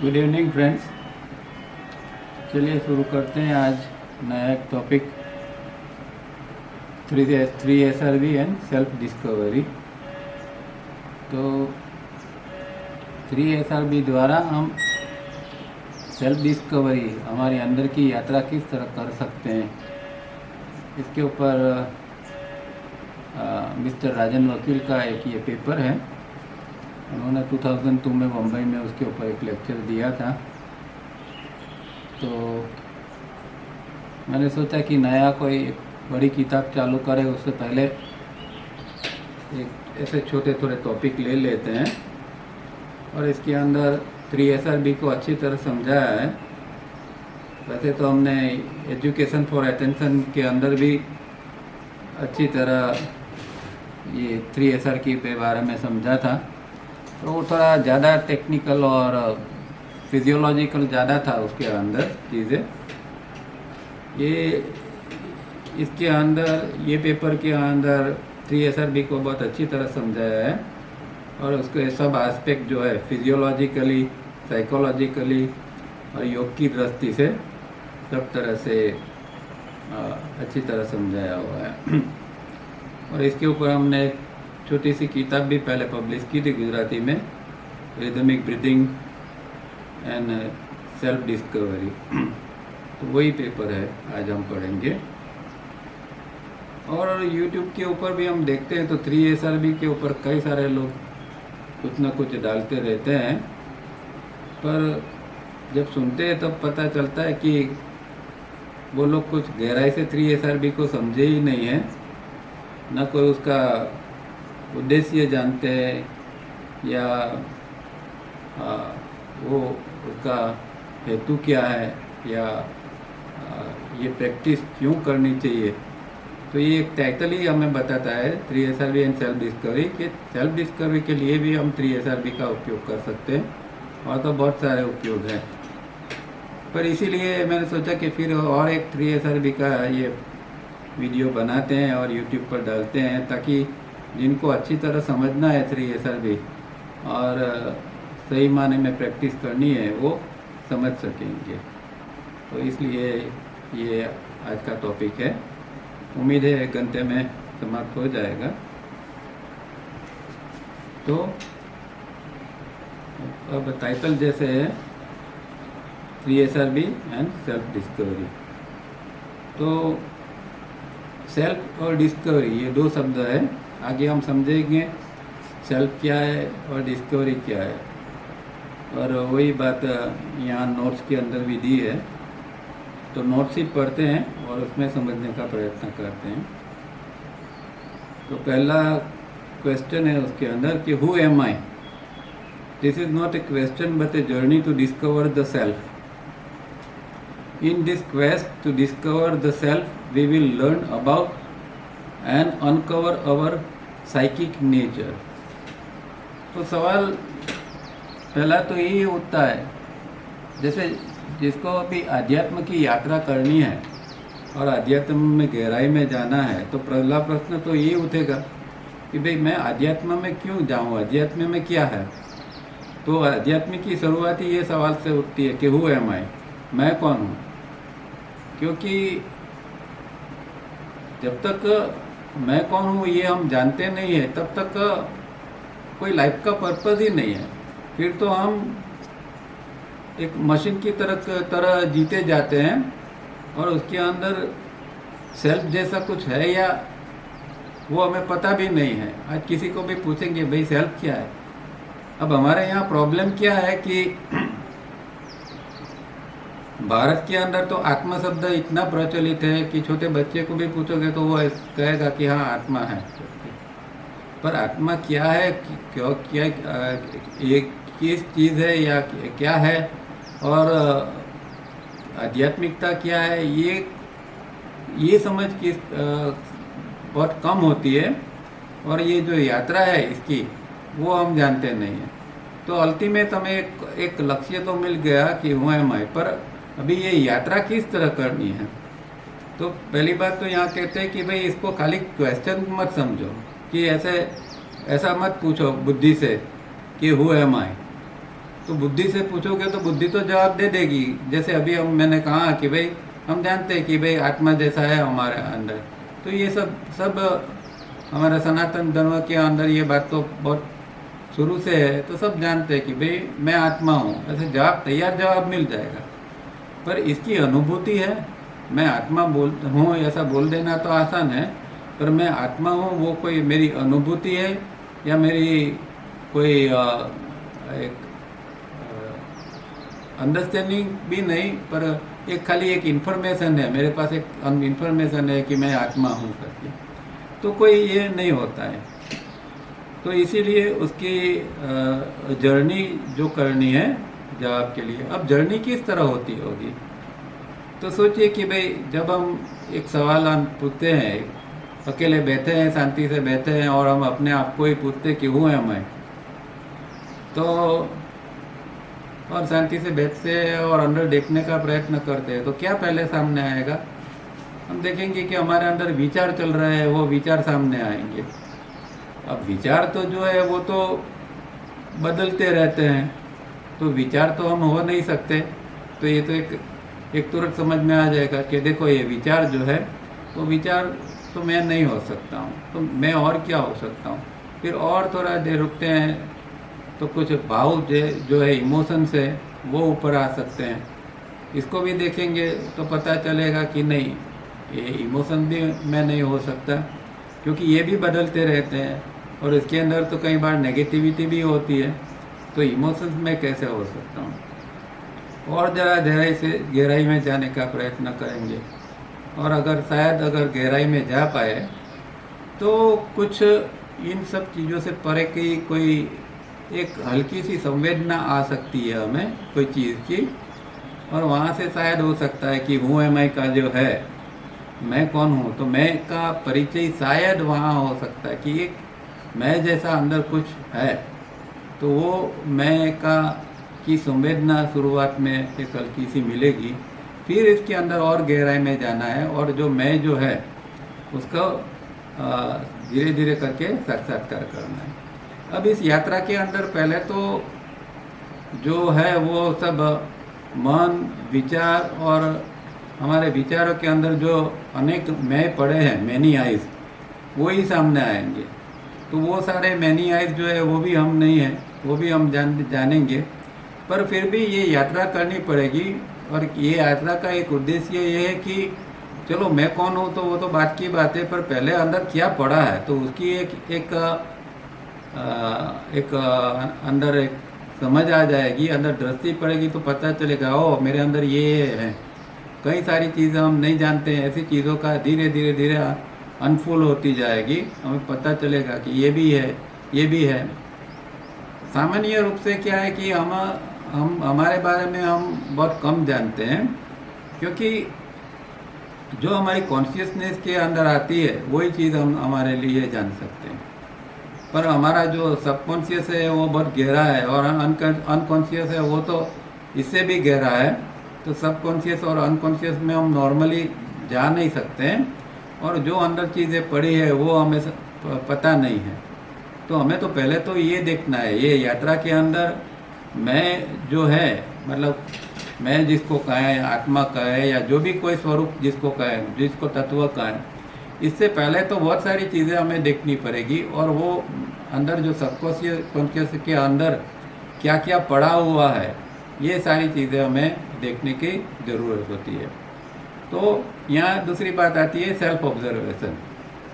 Good evening friends. चलिए शुरू करते हैं आज नया एक topic, 3 SRV and self discovery. तो 3 SRV द्वारा हम सेल्फ डिस्कवरी, हमारे अंदर की यात्रा किस तरह कर सकते हैं, इसके ऊपर मिस्टर राजन वकील का एक ये पेपर है। उन्होंने 2002 में मुंबई में उसके ऊपर एक लेक्चर दिया था। तो मैंने सोचा कि नया कोई बड़ी किताब चालू करे उससे पहले एक ऐसे छोटे थोड़े टॉपिक ले लेते हैं और इसके अंदर 3 SRV को अच्छी तरह समझाया है। वैसे तो हमने एजुकेशन फॉर अटेंशन के अंदर भी अच्छी तरह ये 3 SR के बारे में समझा था, तो वो थोड़ा ज़्यादा टेक्निकल और फिजियोलॉजिकल ज़्यादा था उसके अंदर चीज़ें। ये इसके अंदर, ये पेपर के अंदर 3 SRV को बहुत अच्छी तरह समझाया है और उसके सब एस्पेक्ट जो है फिजियोलॉजिकली, साइकोलॉजिकली और योग की दृष्टि से सब तरह से अच्छी तरह समझाया हुआ है। और इसके ऊपर हमने एक छोटी सी किताब भी पहले पब्लिश की थी गुजराती में, rhythmic breathing and self discovery. तो वही पेपर है आज हम पढ़ेंगे। और YouTube के ऊपर भी हम देखते हैं तो 3 SRV के ऊपर कई सारे लोग कुछ ना कुछ डालते रहते हैं, पर जब सुनते हैं तब पता चलता है कि वो लोग कुछ गहराई से 3 SRV को समझे ही नहीं है, ना कोई उसका उद्देश्य जानते हैं या वो उसका हेतु क्या है या ये प्रैक्टिस क्यों करनी चाहिए। तो ये एक टाइटल ही हमें बताता है 3 SRV एंड सेल्फ डिस्कवरी, कि सेल्फ डिस्कवरी के लिए भी हम 3 SRV का उपयोग कर सकते हैं और तो बहुत सारे उपयोग हैं। पर इसीलिए मैंने सोचा कि फिर और एक 3 SRV का ये वीडियो बनाते हैं और YouTube पर डालते हैं, ताकि जिनको अच्छी तरह समझना है 3 SRV और सही माने में प्रैक्टिस करनी है वो समझ सकेंगे। तो इसलिए ये आज का टॉपिक है। उम्मीद है 1 घंटे में समाप्त हो जाएगा। तो अब टाइटल जैसे है 3 SRV एंड सेल्फ डिस्कवरी। तो सेल्फ और डिस्कवरी ये 2 शब्द है, आगे हम समझेंगे सेल्फ क्या है और डिस्कवरी क्या है। और वही बात यहाँ नोट्स के अंदर भी दी है, तो नोट्स ही पढ़ते हैं और उसमें समझने का प्रयत्न करते हैं। तो पहला क्वेश्चन है उसके अंदर कि who am I. This is not a question but a journey to discover the self. In this quest to discover the self, we will learn about and uncover our psychic nature. तो सवाल पहला तो यही उठता है, जैसे जिसको अभी अध्यात्म की यात्रा करनी है और अध्यात्म में गहराई में जाना है, तो पहला प्रश्न तो यही उठेगा कि भाई मैं अध्यात्म में क्यों जाऊँ, अध्यात्म में क्या है। तो अध्यात्म की शुरुआत ही ये सवाल से उठती है कि हु एम आई, मैं कौन हूँ। क्योंकि जब तक मैं कौन हूँ ये हम जानते नहीं है, तब तक कोई लाइफ का पर्पस ही नहीं है। फिर तो हम एक मशीन की तरह जीते जाते हैं और उसके अंदर सेल्फ जैसा कुछ है या वो हमें पता भी नहीं है। आज किसी को भी पूछेंगे भाई सेल्फ क्या है। अब हमारे यहाँ प्रॉब्लम क्या है कि भारत के अंदर तो आत्मा शब्द इतना प्रचलित है कि छोटे बच्चे को भी पूछोगे तो वो कहेगा कि हाँ आत्मा है। पर आत्मा क्या है, क्यों, क्या ये किस चीज़ है या क्या है, और आध्यात्मिकता क्या है, ये समझ की बहुत कम होती है। और ये जो यात्रा है इसकी वो हम जानते नहीं हैं। तो अल्टीमेट हमें एक लक्ष्य तो मिल गया कि हु एम आई, पर अभी ये यात्रा किस तरह करनी है। तो पहली बात तो यहाँ कहते हैं कि भाई इसको खाली क्वेश्चन मत समझो, कि ऐसा मत पूछो बुद्धि से कि हु एम आई। तो बुद्धि से पूछोगे तो बुद्धि तो जवाब दे देगी। जैसे अभी मैंने कहा कि भाई हम जानते हैं कि भाई आत्मा जैसा है हमारे अंदर, तो ये सब सब हमारे सनातन धर्म के अंदर ये बात तो बहुत शुरू से है, तो सब जानते हैं कि भाई मैं आत्मा हूँ, ऐसे जवाब तैयार जवाब मिल जाएगा। पर इसकी अनुभूति है, मैं आत्मा हूँ ऐसा बोल देना तो आसान है, पर मैं आत्मा हूँ वो कोई मेरी अनुभूति है या मेरी कोई एक अंडरस्टैंडिंग भी नहीं, पर एक खाली एक इन्फॉर्मेशन है, मेरे पास एक इन्फॉर्मेशन है कि मैं आत्मा हूँ करके, तो कोई ये नहीं होता है। तो इसीलिए उसकी जर्नी जो करनी है जवाब के लिए, अब जर्नी किस तरह होती होगी, तो सोचिए कि भाई जब हम एक सवाल हम पूछते हैं, अकेले बैठे हैं, शांति से बैठे हैं, और हम अपने आप को ही पूछते कि हूँ है मैं, तो और शांति से बैठते हैं और अंदर देखने का प्रयत्न करते हैं, तो क्या पहले सामने आएगा? हम देखेंगे कि हमारे अंदर विचार चल रहे हैं, वो विचार सामने आएंगे। अब विचार तो जो है वो तो बदलते रहते हैं, तो विचार तो हम हो नहीं सकते, तो ये तो एक तुरंत समझ में आ जाएगा कि देखो ये विचार जो है, तो विचार तो मैं नहीं हो सकता हूँ, तो मैं और क्या हो सकता हूँ। फिर और थोड़ा देर रुकते हैं तो कुछ भाव जो है इमोशंस है वो ऊपर आ सकते हैं, इसको भी देखेंगे तो पता चलेगा कि नहीं, ये इमोशन भी मैं नहीं हो सकता, क्योंकि ये भी बदलते रहते हैं और इसके अंदर तो कई बार नेगेटिविटी भी होती है, तो इमोशंस में कैसे हो सकता हूँ। और ज़रा गहराई में जाने का प्रयत्न करेंगे, और अगर गहराई में जा पाए तो कुछ इन सब चीज़ों से परे की कोई एक हल्की सी संवेदना आ सकती है हमें कोई चीज़ की, और वहाँ से शायद हो सकता है कि हूँ है मैं का जो है, मैं कौन हूँ, तो मैं का परिचय शायद वहाँ हो सकता है कि एक मैं जैसा अंदर कुछ है, तो वो मैं का की संवेदना शुरुआत में एक हल्की सी मिलेगी। फिर इसके अंदर और गहराई में जाना है, और जो मैं जो है उसको धीरे धीरे करके साक्षात्कार करना है। अब इस यात्रा के अंदर पहले तो जो है वो सब मन, विचार, और हमारे विचारों के अंदर जो अनेक मैं पड़े हैं, मैनी आइज, वो ही सामने आएंगे। तो वो सारे मैनी आइज जो है वो भी हम नहीं हैं, वो भी हम जानेंगे, पर फिर भी ये यात्रा करनी पड़ेगी। और ये यात्रा का एक उद्देश्य ये है कि चलो मैं कौन हूँ तो वो तो बात की बात है, पर पहले अंदर क्या पड़ा है, तो उसकी एक अंदर एक समझ आ जाएगी, अंदर दृष्टि पड़ेगी, तो पता चलेगा ओ मेरे अंदर ये है। कई सारी चीज़ें हम नहीं जानते हैं, ऐसी चीज़ों का धीरे धीरे अनफुल होती जाएगी, हमें पता चलेगा कि ये भी है, ये भी है। सामान्य रूप से क्या है कि हम हमारे बारे में हम बहुत कम जानते हैं, क्योंकि जो हमारी कॉन्शियसनेस के अंदर आती है वही चीज़ हम हमारे लिए जान सकते हैं, पर हमारा जो सबकॉन्शियस है वो बहुत गहरा है, और अनकॉन्शियस है वो तो इससे भी गहरा है। तो सबकॉन्शियस और अनकॉन्शियस में हम नॉर्मली जा नहीं सकते हैं, और जो अंदर चीज़ें पड़ी है वो हमें पता नहीं है। तो हमें तो पहले तो ये देखना है, ये यात्रा के अंदर मैं जो है, मतलब मैं जिसको कहें, आत्मा कहे या जो भी कोई स्वरूप जिसको कहें, जिसको तत्व कहें, इससे पहले तो बहुत सारी चीज़ें हमें देखनी पड़ेगी, और वो अंदर जो सबकॉन्शियस के अंदर क्या क्या पड़ा हुआ है, ये सारी चीज़ें हमें देखने की ज़रूरत होती है। तो यहाँ दूसरी बात आती है सेल्फ ऑब्जर्वेशन।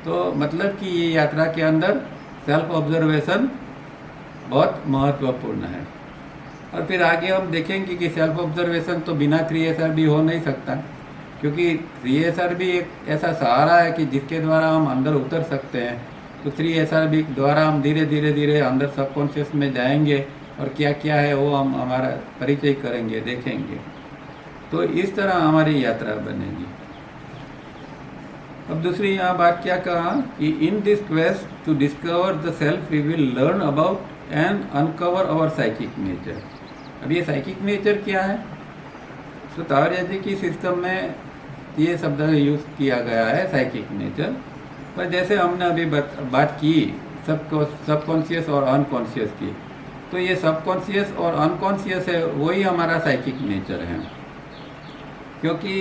तो मतलब कि ये यात्रा के अंदर सेल्फ ऑब्जर्वेशन बहुत महत्वपूर्ण है। और फिर आगे हम देखेंगे कि सेल्फ ऑब्जर्वेशन तो बिना 3SR भी हो नहीं सकता, क्योंकि 3SR भी एक ऐसा सहारा है कि जिसके द्वारा हम अंदर उतर सकते हैं। तो 3SR भी द्वारा हम धीरे धीरे अंदर सबकॉन्शियस में जाएंगे, और क्या क्या है वो हम हमारा परिचय करेंगे, देखेंगे। तो इस तरह हमारी यात्रा बनेगी। अब दूसरी यहाँ बात क्या कहा कि in this quest to discover the self we will learn about and uncover our psychic nature. अब ये साइकिक नेचर क्या है? तो तावरिया जी की सिस्टम में ये शब्द यूज़ किया गया है साइकिक नेचर, पर जैसे हमने अभी बात की सबकॉन्शियस और अनकॉन्शियस की, तो ये सबकॉन्शियस और अनकॉन्शियस है, वही हमारा साइकिक नेचर है। क्योंकि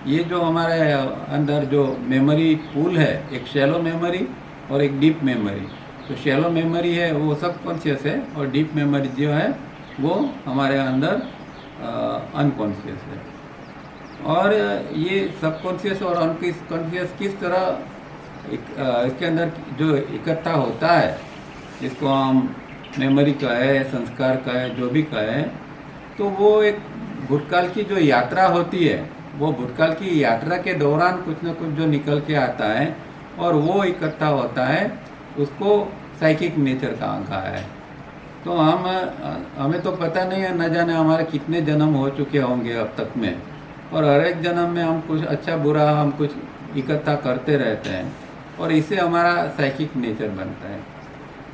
ये जो हमारे अंदर जो मेमोरी पूल है, एक शैलो मेमोरी और एक डीप मेमोरी। तो शैलो मेमोरी है वो सबकॉन्शियस है, और डीप मेमोरी जो है वो हमारे अंदर अनकॉन्शियस है। और ये सबकॉन्शियस और अनकॉन्शियस किस तरह इसके अंदर जो इकट्ठा होता है, जिसको हम मेमोरी का है, संस्कार का है, जो भी का है, तो वो एक भूतकाल की जो यात्रा होती है, वो भूतकाल की यात्रा के दौरान कुछ न कुछ जो निकल के आता है और वो इकट्ठा होता है, उसको साइकिक नेचर कहा है। तो हमें तो पता नहीं है, न जाने हमारे कितने जन्म हो चुके होंगे अब तक में, और हर एक जन्म में हम कुछ अच्छा बुरा हम कुछ इकट्ठा करते रहते हैं, और इससे हमारा साइकिक नेचर बनता है।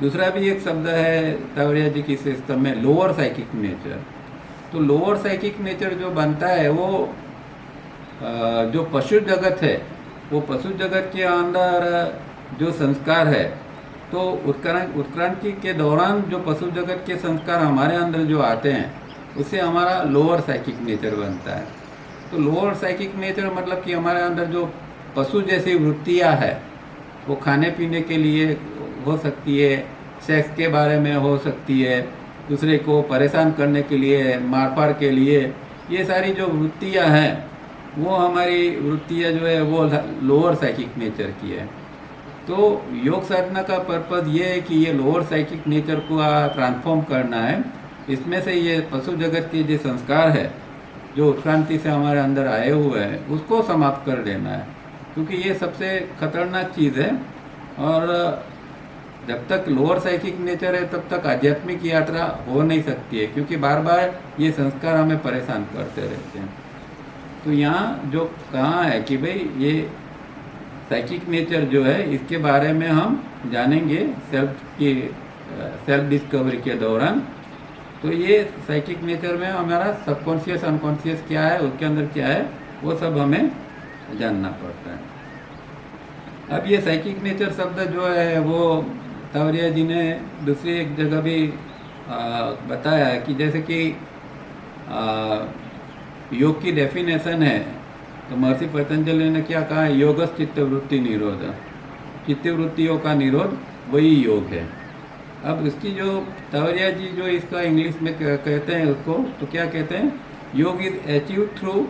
दूसरा भी एक शब्द है तावड़िया जी की सिस्टम में, लोअर साइकिक नेचर। तो लोअर साइकिक नेचर जो बनता है वो जो पशु जगत है, वो पशु जगत के अंदर जो संस्कार है, तो उत्क्रांति के दौरान जो पशु जगत के संस्कार हमारे अंदर जो आते हैं, उससे हमारा लोअर साइकिक नेचर बनता है। तो लोअर साइकिक नेचर मतलब कि हमारे अंदर जो पशु जैसी वृत्तियाँ है, वो खाने पीने के लिए हो सकती है, सेक्स के बारे में हो सकती है, दूसरे को परेशान करने के लिए, मारपाड़ के लिए, ये सारी जो वृत्तियाँ हैं, वो हमारी वृत्तियाँ जो है वो लोअर साइकिक नेचर की है। तो योग साधना का पर्पज़ ये है कि ये लोअर साइकिक नेचर को ट्रांसफॉर्म करना है। इसमें से ये पशु जगत के जो संस्कार है, जो उत्क्रांति से हमारे अंदर आए हुए हैं, उसको समाप्त कर देना है, क्योंकि ये सबसे खतरनाक चीज़ है। और जब तक लोअर साइकिक नेचर है, तब तक आध्यात्मिक यात्रा हो नहीं सकती है, क्योंकि बार बार ये संस्कार हमें परेशान करते रहते हैं। तो यहाँ जो कहा है कि भाई ये साइकिक नेचर जो है, इसके बारे में हम जानेंगे सेल्फ डिस्कवरी के दौरान। तो ये साइकिक नेचर में हमारा सबकॉन्शियस अनकॉन्शियस क्या है, उसके अंदर क्या है, वो सब हमें जानना पड़ता है। अब ये साइकिक नेचर शब्द जो है वो तावड़िया जी ने दूसरी एक जगह भी बताया है कि जैसे कि योग की डेफिनेशन है, तो महर्षि पतंजलि ने क्या कहा, योगस चित्तवृत्ति निरोध, चित्तवृत्तियों का निरोध वही योग है। अब इसकी जो तावड़िया जी जो इसका इंग्लिश में कहते हैं उसको, तो क्या कहते हैं, योग is achieve through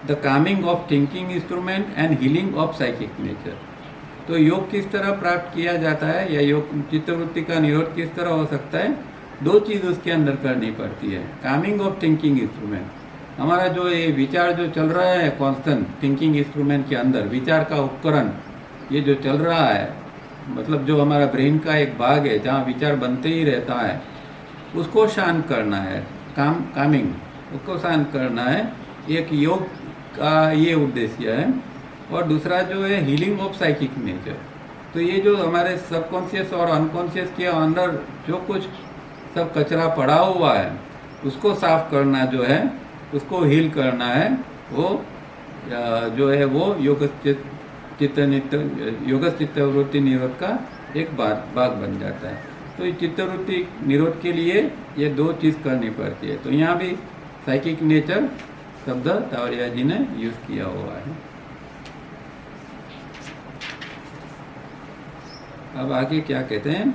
the Kameng of thinking instrument and healing of psychic nature. तो योग किस तरह प्राप्त किया जाता है, या योग चित्तवृत्ति का निरोध किस तरह हो सकता है, दो चीज़ उसके अंदर करनी पड़ती है। कामिंग ऑफ थिंकिंग इंस्ट्रूमेंट, हमारा जो ये विचार जो चल रहा है कॉन्स्टेंट थिंकिंग इंस्ट्रूमेंट के अंदर, विचार का उपकरण ये जो चल रहा है, मतलब जो हमारा ब्रेन का एक भाग है जहाँ विचार बनते ही रहता है, उसको शांत करना है, कामिंग, उसको शांत करना है, एक योग का ये उद्देश्य है। और दूसरा जो है हीलिंग ऑफ साइकिक नेचर। तो ये जो हमारे सबकॉन्शियस और अनकॉन्शियस के अंदर जो कुछ सब कचरा पड़ा हुआ है, उसको साफ करना जो है, उसको हील करना है, वो जो है वो योगस चित्तवृत्ति निरोध का एक भाग बन जाता है। तो इस चित्तवृत्ति निरोध के लिए ये दो चीज़ करनी पड़ती है। तो यहाँ भी साइकिक नेचर शब्द तावड़िया जी ने यूज़ किया हुआ है। अब आगे क्या कहते हैं,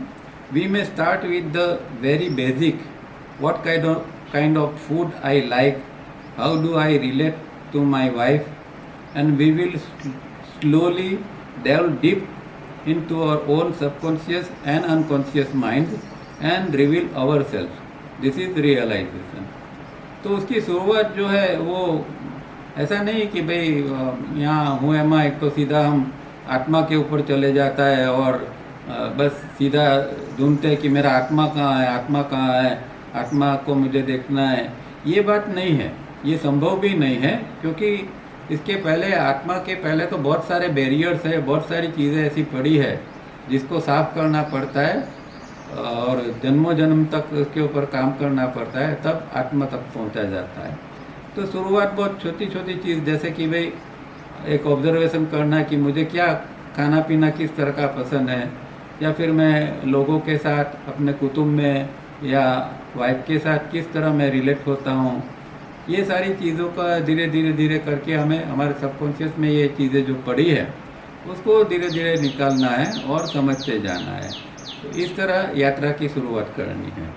we may start with the very basic, what kind of food I like, how do I relate to my wife, and we will slowly delve deep into our own subconscious and unconscious minds and reveal ourselves. This is realization. तो उसकी शुरुआत जो है वो ऐसा नहीं कि भाई यहाँ हूँ एमा एक तो सीधा हम आत्मा के ऊपर चले जाता है और बस सीधा ढूंढते हैं कि मेरा आत्मा कहाँ है, आत्मा कहाँ है, आत्मा को मुझे देखना है। ये बात नहीं है, ये संभव भी नहीं है, क्योंकि इसके पहले आत्मा के पहले तो बहुत सारे बैरियर्स है, बहुत सारी चीज़ें ऐसी पड़ी है जिसको साफ करना पड़ता है और जन्मों जन्म तक उसके ऊपर काम करना पड़ता है, तब आत्मा तक पहुंचा जाता है। तो शुरुआत बहुत छोटी छोटी चीज़, जैसे कि भाई एक ऑब्जर्वेशन करना कि मुझे क्या खाना पीना किस तरह का पसंद है, या फिर मैं लोगों के साथ अपने कुटुंब में या वाइफ के साथ किस तरह मैं रिलेट होता हूँ, ये सारी चीज़ों का धीरे धीरे धीरे करके हमें हमारे सबकॉन्शियस में ये चीज़ें जो पड़ी है उसको धीरे धीरे निकालना है और समझते जाना है। तो इस तरह यात्रा की शुरुआत करनी है।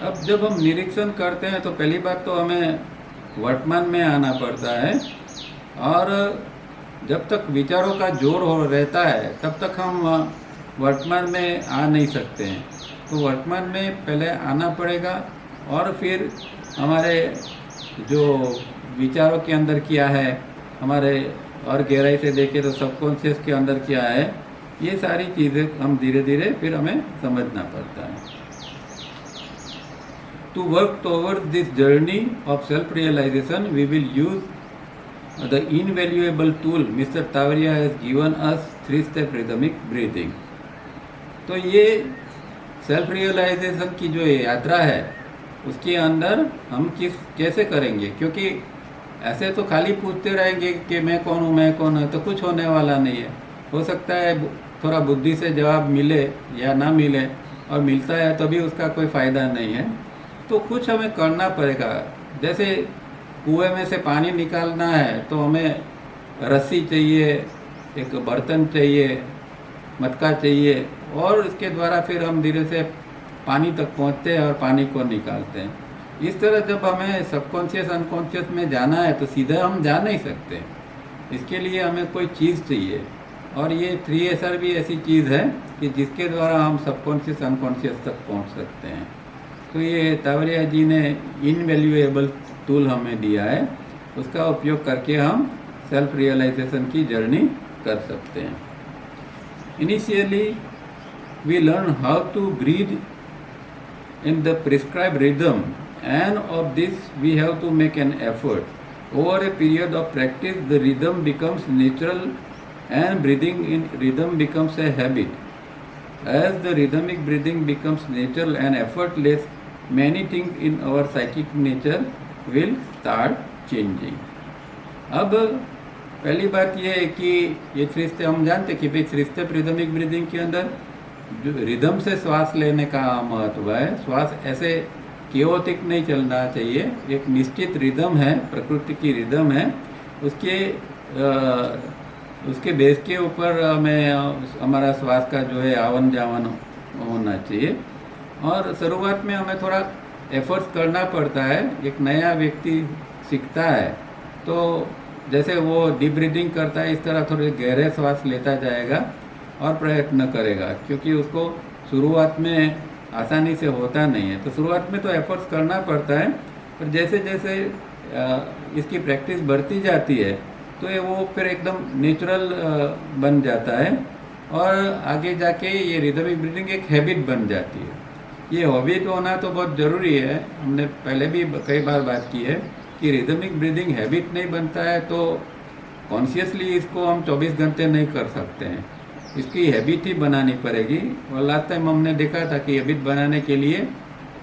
अब जब हम निरीक्षण करते हैं तो पहली बात तो हमें वर्तमान में आना पड़ता है, और जब तक विचारों का जोर हो रहता है तब तक हम वर्तमान में आ नहीं सकते हैं। तो वर्तमान में पहले आना पड़ेगा, और फिर हमारे जो विचारों के अंदर क्या है, हमारे और गहराई से देखें तो सबकॉन्शियस के अंदर क्या है, ये सारी चीज़ें हम धीरे धीरे फिर हमें समझना पड़ता है। To work towards this journey of self-realization, we will use the invaluable tool Mr. Tavaria has given us, 3-step rhythmic breathing. तो ये सेल्फ रियलाइजेशन की जो यात्रा है उसके अंदर हम कैसे करेंगे, क्योंकि ऐसे तो खाली पूछते रहेंगे कि मैं कौन हूँ मैं कौन हूँ, तो कुछ होने वाला नहीं है। हो सकता है थोड़ा बुद्धि से जवाब मिले या ना मिले, और मिलता है तो भी उसका कोई फ़ायदा नहीं है। तो कुछ हमें करना पड़ेगा। जैसे कुएं में से पानी निकालना है तो हमें रस्सी चाहिए, एक बर्तन चाहिए, मटका चाहिए, और इसके द्वारा फिर हम धीरे से पानी तक पहुंचते हैं और पानी को निकालते हैं। इस तरह जब हमें सबकॉन्शियस अनकॉन्शियस में जाना है तो सीधे हम जा नहीं सकते, इसके लिए हमें कोई चीज़ चाहिए। और ये 3SR भी ऐसी चीज़ है कि जिसके द्वारा हम सबकॉन्शियस अनकॉन्शियस तक पहुंच सकते हैं। तो ये तावरिया जी ने इनवैल्यूएबल टूल हमें दिया है, उसका उपयोग करके हम सेल्फ रियलाइजेशन की जर्नी कर सकते हैं। Initially we learn how to breathe in the prescribed rhythm, and of this we have to make an effort. Over a period of practice the rhythm becomes natural and breathing in rhythm becomes a habit. As the rhythmic breathing becomes natural and effortless, many things in our psychic nature will start changing. अब पहली बात यह है कि ये 3 step हम जानते कि भाई 3 स्टेप रिदमिक ब्रीदिंग के अंदर जो रिदम से श्वास लेने का महत्व है। श्वास ऐसे केओटिक नहीं चलना चाहिए, एक निश्चित रिदम है, प्रकृति की रिदम है, उसके बेस के ऊपर हमें हमारा श्वास का जो है आवन जावन होना चाहिए। और शुरुआत में हमें थोड़ा एफर्ट्स करना पड़ता है। एक नया व्यक्ति सीखता है तो जैसे वो डीप ब्रीदिंग करता है, इस तरह थोड़े गहरे श्वास लेता जाएगा और प्रयत्न करेगा, क्योंकि उसको शुरुआत में आसानी से होता नहीं है। तो शुरुआत में तो एफर्ट्स करना पड़ता है, पर जैसे जैसे इसकी प्रैक्टिस बढ़ती जाती है तो ये वो फिर एकदम नेचुरल बन जाता है, और आगे जाके ये रिदमिक ब्रीदिंग एक हैबिट बन जाती है। ये हैबिट होना तो बहुत ज़रूरी है। हमने पहले भी कई बार बात की है कि रिदमिक ब्रीदिंग हैबिट नहीं बनता है तो कॉन्शियसली इसको हम 24 घंटे नहीं कर सकते हैं, इसकी हैबिट ही बनानी पड़ेगी। और लास्ट टाइम हमने देखा था कि हैबिट बनाने के लिए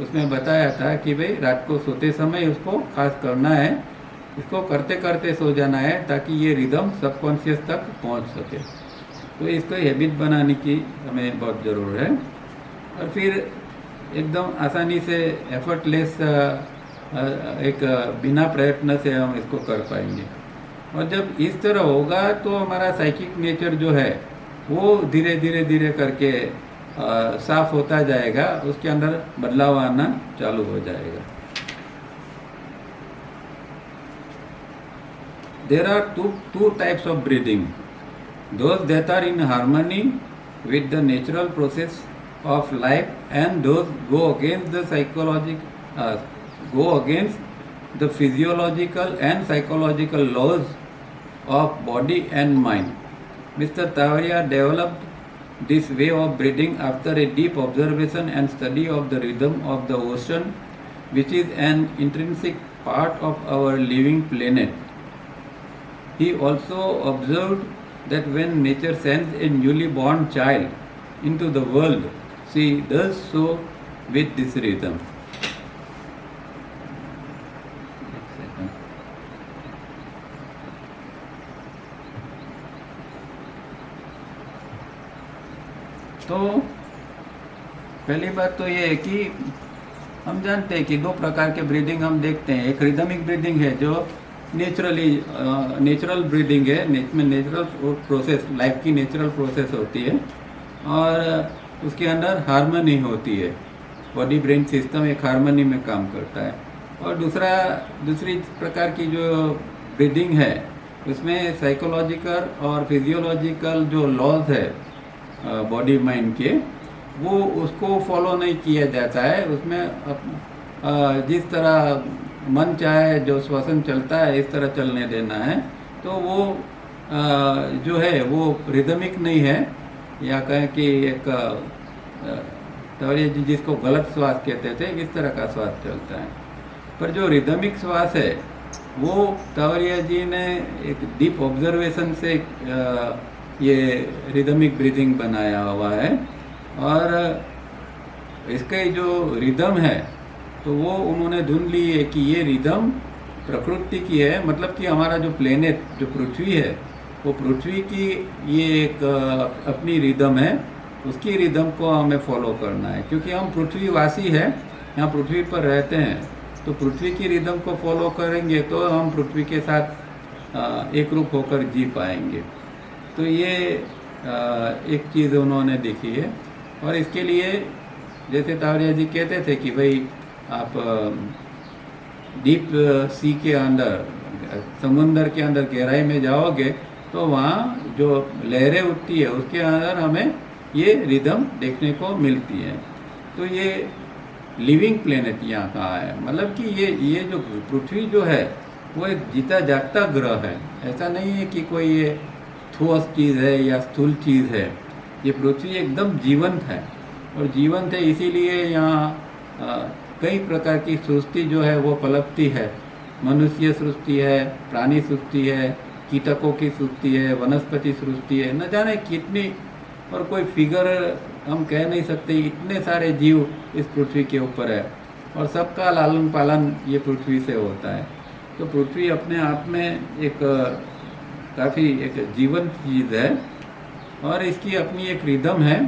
उसमें बताया था कि भाई रात को सोते समय उसको खास करना है, इसको करते करते सो जाना है ताकि ये रिदम सबकॉन्शियस तक पहुंच सके। तो इसको हैबिट बनाने की हमें बहुत ज़रूरत है, और फिर एकदम आसानी से एफर्टलेस एक बिना प्रयत्न से हम इसको कर पाएंगे। और जब इस तरह होगा तो हमारा साइकिक नेचर जो है वो धीरे धीरे धीरे करके साफ होता जाएगा, उसके अंदर बदलाव आना चालू हो जाएगा। There are two types of breathing, those that are in harmony with the natural process of life, and those go against the physiological and psychological laws of body and mind. Mr. Tavaria developed this way of breathing after a deep observation and study of the rhythm of the ocean, which is an intrinsic part of our living planet. He also observed that when nature sends a newly born child into the world, she does so with this rhythm. तो पहली बात तो ये है कि हम जानते हैं कि दो प्रकार के ब्रीदिंग हम देखते हैं। एक रिदमिक ब्रीदिंग है जो नेचुरल ब्रीदिंग है, इसमें नेचुरल प्रोसेस, लाइफ की नेचुरल प्रोसेस होती है और उसके अंदर हार्मनी होती है, बॉडी ब्रेन सिस्टम एक हार्मनी में काम करता है। और दूसरी प्रकार की जो ब्रीदिंग है उसमें साइकोलॉजिकल और फिजियोलॉजिकल जो लॉज है बॉडी माइंड के, वो उसको फॉलो नहीं किया जाता है। उसमें जिस तरह मन चाहे जो श्वसन चलता है इस तरह चलने देना है, तो वो जो है वो रिदमिक नहीं है, या कहें कि एक तवरिया जी जिसको गलत श्वास कहते थे इस तरह का श्वास चलता है। पर जो रिदमिक श्वास है वो तवरिया जी ने एक डीप ऑब्जर्वेशन से ये रिदमिक ब्रीदिंग बनाया हुआ है। और इसके जो रिदम है तो वो उन्होंने ढूंढ ली है कि ये रिदम प्रकृति की है, मतलब कि हमारा जो प्लेनेट जो पृथ्वी है वो पृथ्वी की ये एक अपनी रिदम है, उसकी रिदम को हमें फॉलो करना है। क्योंकि हम पृथ्वीवासी है, यहाँ पृथ्वी पर रहते हैं, तो पृथ्वी की रिदम को फॉलो करेंगे तो हम पृथ्वी के साथ एक रूप होकर जी पाएंगे। तो ये एक चीज़ उन्होंने देखी है। और इसके लिए जैसे तावरिया जी कहते थे कि भाई आप डीप सी के अंदर, समुंदर के अंदर गहराई में जाओगे तो वहाँ जो लहरें उठती है उसके अंदर हमें ये रिदम देखने को मिलती है। तो ये लिविंग प्लेनेट यहाँ का है, मतलब कि ये जो पृथ्वी जो है वो एक जीता जागता ग्रह है। ऐसा नहीं है कि कोई ये ठोस चीज़ है या स्थूल चीज़ है, ये पृथ्वी एकदम जीवंत है। और जीवंत है इसीलिए यहाँ कई प्रकार की सृष्टि जो है वो पलपती है। मनुष्य सृष्टि है, प्राणी सृष्टि है, कीटकों की सृष्टि है, वनस्पति सृष्टि है, न जाने कितनी, और कोई फिगर हम कह नहीं सकते, इतने सारे जीव इस पृथ्वी के ऊपर है और सबका लालन पालन ये पृथ्वी से होता है। तो पृथ्वी अपने आप में एक काफ़ी एक जीवंत चीज़ है और इसकी अपनी एक रिदम है,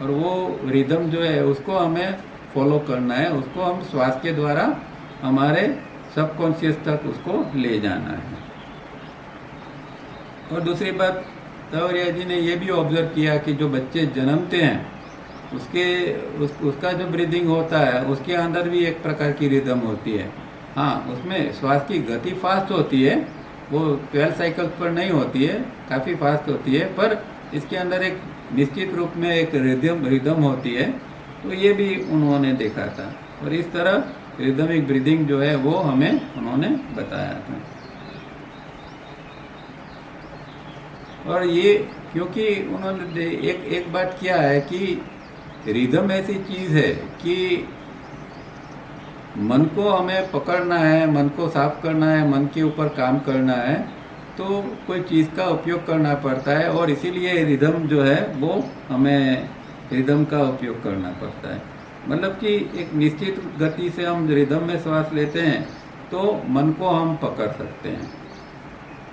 और वो रिदम जो है उसको हमें फॉलो करना है, उसको हम श्वास के द्वारा हमारे सबकॉन्शियस तक उसको ले जाना है। और दूसरी बात तावरिया जी ने ये भी ऑब्जर्व किया कि जो बच्चे जन्मते हैं उसका जो ब्रीदिंग होता है उसके अंदर भी एक प्रकार की रिदम होती है। हाँ, उसमें श्वास की गति फास्ट होती है, वो 12 साइकिल्स पर नहीं होती है, काफ़ी फास्ट होती है, पर इसके अंदर एक निश्चित रूप में एक रिदम होती है। तो ये भी उन्होंने देखा था और इस तरह रिदमिक ब्रीदिंग जो है वो हमें उन्होंने बताया था। और ये क्योंकि उन्होंने एक बात किया है कि रिदम ऐसी चीज़ है कि मन को हमें पकड़ना है, मन को साफ करना है, मन के ऊपर काम करना है, तो कोई चीज़ का उपयोग करना पड़ता है। और इसीलिए रिदम जो है वो हमें रिदम का उपयोग करना पड़ता है। मतलब कि एक निश्चित गति से हम रिदम में श्वास लेते हैं तो मन को हम पकड़ सकते हैं।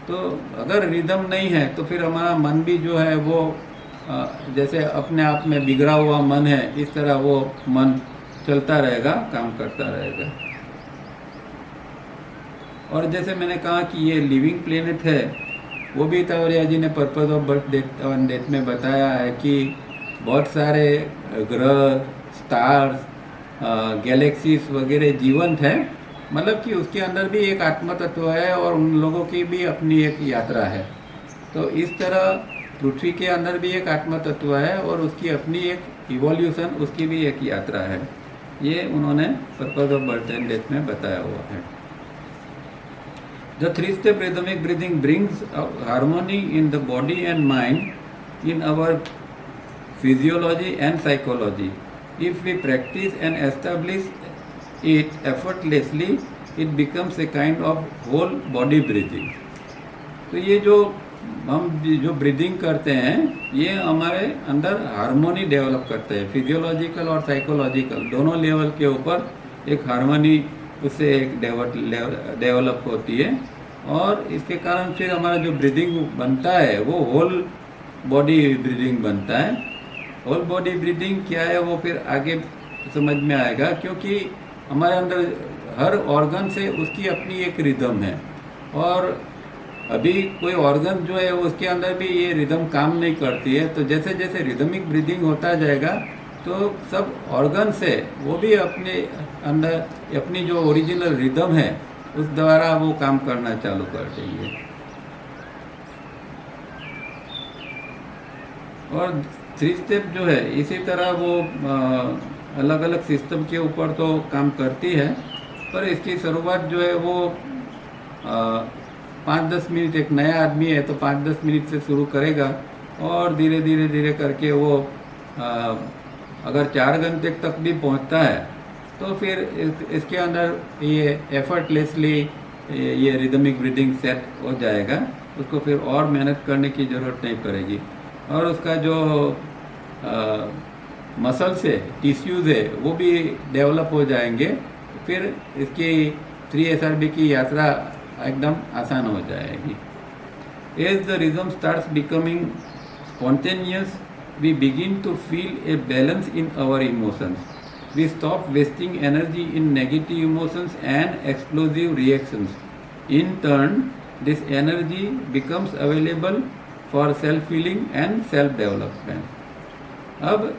तो अगर रिदम नहीं है तो फिर हमारा मन भी जो है वो जैसे अपने आप में बिगड़ा हुआ मन है, इस तरह वो मन चलता रहेगा, काम करता रहेगा। और जैसे मैंने कहा कि ये लिविंग प्लेनेट है, वो भी तावरिया जी ने purpose of birth on death में बताया है कि बहुत सारे ग्रह, स्टार्स, गैलेक्सीज वगैरह जीवंत हैं, मतलब कि उसके अंदर भी एक आत्मा तत्व है और उन लोगों की भी अपनी एक यात्रा है। तो इस तरह पृथ्वी के अंदर भी एक आत्मा तत्व है और उसकी अपनी एक इवोल्यूशन, उसकी भी एक यात्रा है। ये उन्होंने purpose of birth and death में बताया हुआ है। The 3-step rhythmic breathing brings harmony in the body and mind, in our physiology and psychology. If we practice and establish it effortlessly, it becomes a kind of whole body breathing. तो ये जो हम जो breathing करते हैं ये हमारे अंदर हार्मोनी डेवलप करते हैं, फिजियोलॉजिकल और साइकोलॉजिकल दोनों लेवल के ऊपर एक हार्मनी उससे एक डेवलप होती है। और इसके कारण फिर हमारा जो ब्रीदिंग बनता है वो होल बॉडी ब्रीदिंग बनता है। होल बॉडी ब्रीदिंग क्या है वो फिर आगे समझ में आएगा, क्योंकि हमारे अंदर हर ऑर्गन से उसकी अपनी एक रिदम है, और अभी कोई ऑर्गन जो है उसके अंदर भी ये रिदम काम नहीं करती है। तो जैसे जैसे रिदमिक ब्रीदिंग होता जाएगा तो सब ऑर्गन से वो भी अपने अंदर अपनी जो ओरिजिनल रिदम है उस द्वारा वो काम करना चालू कर देंगे। और 3 स्टेप जो है इसी तरह वो अलग अलग सिस्टम के ऊपर तो काम करती है, पर इसकी शुरुआत जो है वो 5-10 मिनट, एक नया आदमी है तो 5-10 मिनट से शुरू करेगा, और धीरे धीरे धीरे करके वो अगर 4 घंटे तक भी पहुंचता है तो फिर इसके अंदर ये एफर्टलेसली ये रिदमिक ब्रीदिंग सेट हो जाएगा। उसको फिर और मेहनत करने की ज़रूरत नहीं पड़ेगी, और उसका जो मसल्स है, टिश्यूज़ है, वो भी डेवलप हो जाएंगे। फिर इसकी 3SRB की यात्रा एकदम आसान हो जाएगी। As the rhythm starts becoming spontaneous, we begin to feel a balance in our emotions. We stop wasting energy in negative emotions and explosive reactions. In turn, this energy becomes available for self-healing and self-development. अब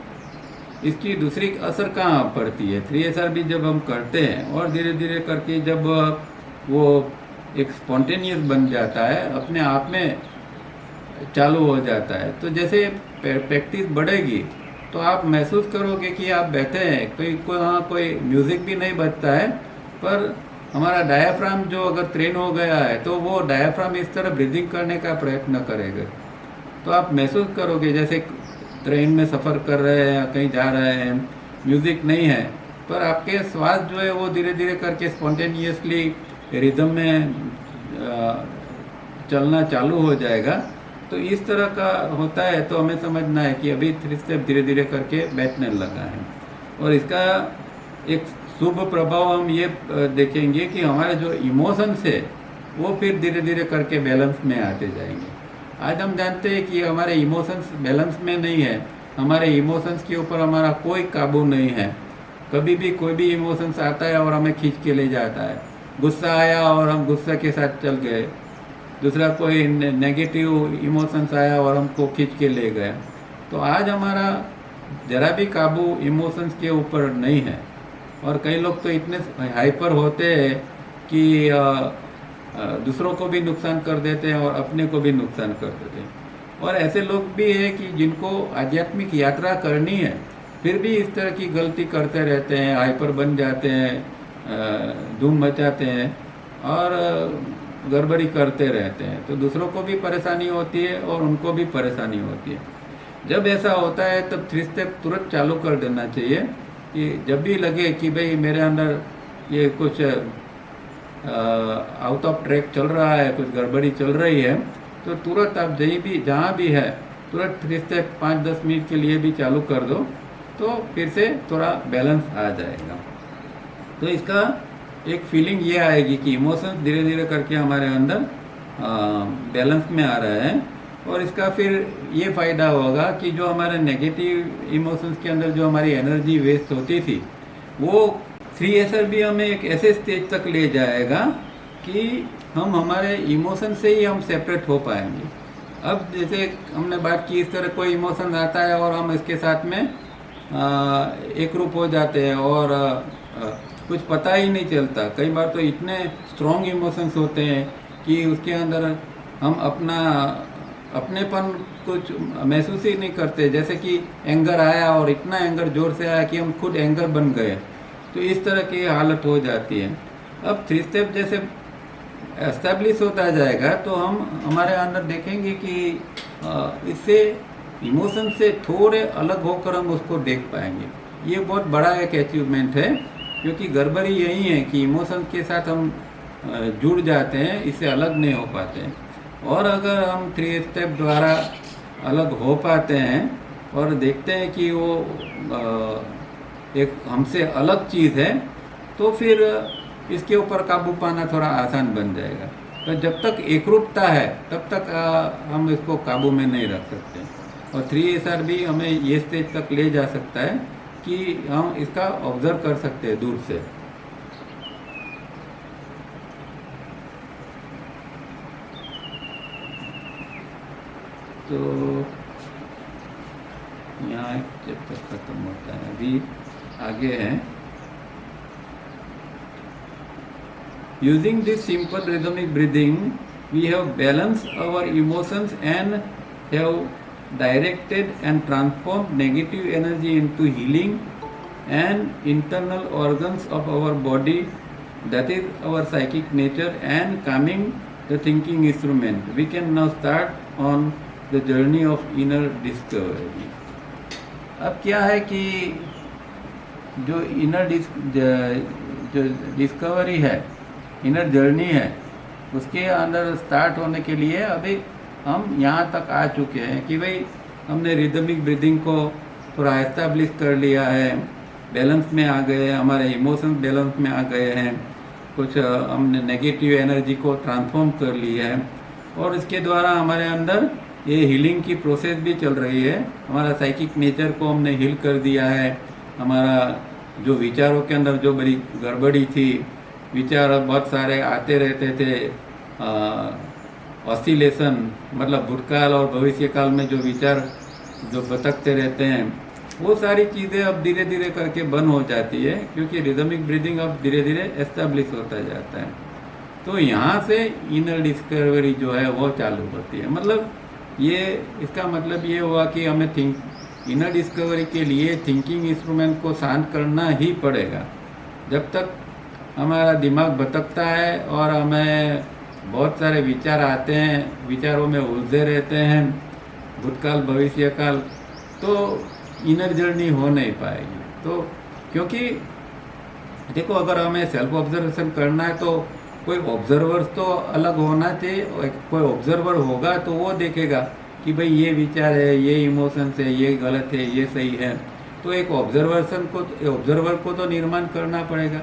इसकी दूसरी असर कहाँ पड़ती है? 3SRB जब हम करते हैं और धीरे धीरे करके जब वो एक स्पॉन्टेनियस बन जाता है, अपने आप में चालू हो जाता है, तो जैसे प्रैक्टिस बढ़ेगी तो आप महसूस करोगे कि आप बैठे हैं, कोई म्यूज़िक भी नहीं बजता है, पर हमारा डायाफ्राम जो अगर ट्रेन हो गया है तो वो डायाफ्राम इस तरह ब्रीदिंग करने का प्रयत्न करेगा। तो आप महसूस करोगे जैसे ट्रेन में सफ़र कर रहे हैं या कहीं जा रहे हैं, म्यूज़िक नहीं है, पर आपके श्वास जो है वो धीरे धीरे करके स्पॉन्टेनियसली रिदम में चलना चालू हो जाएगा। तो इस तरह का होता है, तो हमें समझना है कि अभी 3 स्टेप धीरे धीरे करके बैठने लगा है। और इसका एक शुभ प्रभाव हम ये देखेंगे कि हमारे जो इमोशंस है वो फिर धीरे धीरे करके बैलेंस में आते जाएंगे। आज हम जानते हैं कि हमारे इमोशंस बैलेंस में नहीं है, हमारे इमोशंस के ऊपर हमारा कोई काबू नहीं है। कभी भी कोई भी इमोशंस आता है और हमें खींच के ले जाता है। गुस्सा आया और हम गुस्से के साथ चल गए, दूसरा कोई नेगेटिव इमोशंस आया और हमको खींच के ले गया। तो आज हमारा ज़रा भी काबू इमोशंस के ऊपर नहीं है, और कई लोग तो इतने हाइपर होते हैं कि दूसरों को भी नुकसान कर देते हैं और अपने को भी नुकसान कर देते हैं। और ऐसे लोग भी हैं कि जिनको आध्यात्मिक यात्रा करनी है फिर भी इस तरह की गलती करते रहते हैं, हाइपर बन जाते हैं, धूम मचाते हैं और गड़बड़ी करते रहते हैं। तो दूसरों को भी परेशानी होती है और उनको भी परेशानी होती है। जब ऐसा होता है तब 3 स्टेप तुरंत चालू कर देना चाहिए कि जब भी लगे कि भाई मेरे अंदर ये कुछ आउट ऑफ ट्रैक चल रहा है, कुछ गड़बड़ी चल रही है, तो तुरंत आप जहाँ भी है तुरंत 3 स्टेप 5-10 मिनट के लिए भी चालू कर दो, तो फिर से थोड़ा बैलेंस आ जाएगा। तो इसका एक फीलिंग ये आएगी कि इमोशंस धीरे धीरे करके हमारे अंदर बैलेंस में आ रहे हैं। और इसका फिर ये फ़ायदा होगा कि जो हमारे नेगेटिव इमोशंस के अंदर जो हमारी एनर्जी वेस्ट होती थी, वो 3SRB हमें एक ऐसे स्टेज तक ले जाएगा कि हम हमारे इमोशन से ही हम सेपरेट हो पाएंगे। अब जैसे हमने बात की, इस तरह कोई इमोशन आता है और हम इसके साथ में एक रूप हो जाते हैं और कुछ पता ही नहीं चलता। कई बार तो इतने स्ट्रॉन्ग इमोशंस होते हैं कि उसके अंदर हम अपनेपन कुछ महसूस ही नहीं करते। जैसे कि एंगर आया और इतना एंगर जोर से आया कि हम खुद एंगर बन गए, तो इस तरह की हालत हो जाती है। अब 3 स्टेप जैसे एस्टेब्लिश होता जाएगा तो हम हमारे अंदर देखेंगे कि इससे इमोशन से थोड़े अलग होकर हम उसको देख पाएंगे। ये बहुत बड़ा एक अचीवमेंट है, क्योंकि गड़बड़ी यही है कि इमोशन के साथ हम जुड़ जाते हैं, इससे अलग नहीं हो पाते हैं। और अगर हम 3 स्टेप द्वारा अलग हो पाते हैं और देखते हैं कि वो एक हमसे अलग चीज़ है, तो फिर इसके ऊपर काबू पाना थोड़ा आसान बन जाएगा। तो जब तक एकरूपता है तब तक हम इसको काबू में नहीं रख सकते। और 3SR भी हमें ये स्टेज तक ले जा सकता है कि हम इसका ऑब्जर्व कर सकते हैं दूर से। तो यहाँ एक चैप्टर खत्म होता है, अभी आगे है। Using this simple rhythmic breathing we have balanced our emotions and have directed and transformed negative energy into healing and internal organs of our body, that is our psychic nature, and calming the thinking instrument. We can now start on the journey of inner discovery. अब क्या है कि जो जो discovery है, inner journey है, उसके अंदर स्टार्ट होने के लिए अभी हम यहाँ तक आ चुके हैं कि भाई हमने रिदमिक ब्रीदिंग को थोड़ा एस्टैब्लिश कर लिया है, बैलेंस में आ गए, हमारे इमोशंस बैलेंस में आ गए हैं, कुछ हमने नेगेटिव एनर्जी को ट्रांसफॉर्म कर ली है, और इसके द्वारा हमारे अंदर ये हीलिंग की प्रोसेस भी चल रही है। हमारा साइकिक नेचर को हमने हील कर दिया है। हमारा जो विचारों के अंदर जो बड़ी गड़बड़ी थी, विचार बहुत सारे आते रहते थे, ऑसिलेशन मतलब भूतकाल और भविष्य काल में जो विचार जो भटकते रहते हैं, वो सारी चीज़ें अब धीरे धीरे करके बंद हो जाती है, क्योंकि रिदमिक ब्रीदिंग अब धीरे धीरे एस्टेब्लिश होता जाता है। तो यहाँ से इनर डिस्कवरी जो है वो चालू होती है। मतलब ये इसका मतलब ये हुआ कि हमें इनर डिस्कवरी के लिए थिंकिंग इंस्ट्रूमेंट को शांत करना ही पड़ेगा। जब तक हमारा दिमाग भटकता है और हमें बहुत सारे विचार आते हैं, विचारों में उलझे रहते हैं, भूतकाल भविष्य काल, तो इनर जर्नी हो नहीं पाएगी। तो क्योंकि देखो, अगर हमें सेल्फ ऑब्जर्वेशन करना है तो कोई ऑब्जर्वर्स तो अलग होना चाहिए। कोई ऑब्जर्वर होगा तो वो देखेगा कि भाई ये विचार है, ये इमोशंस है, ये गलत है, ये सही है। तो एक ऑब्जर्वर को तो निर्माण करना पड़ेगा,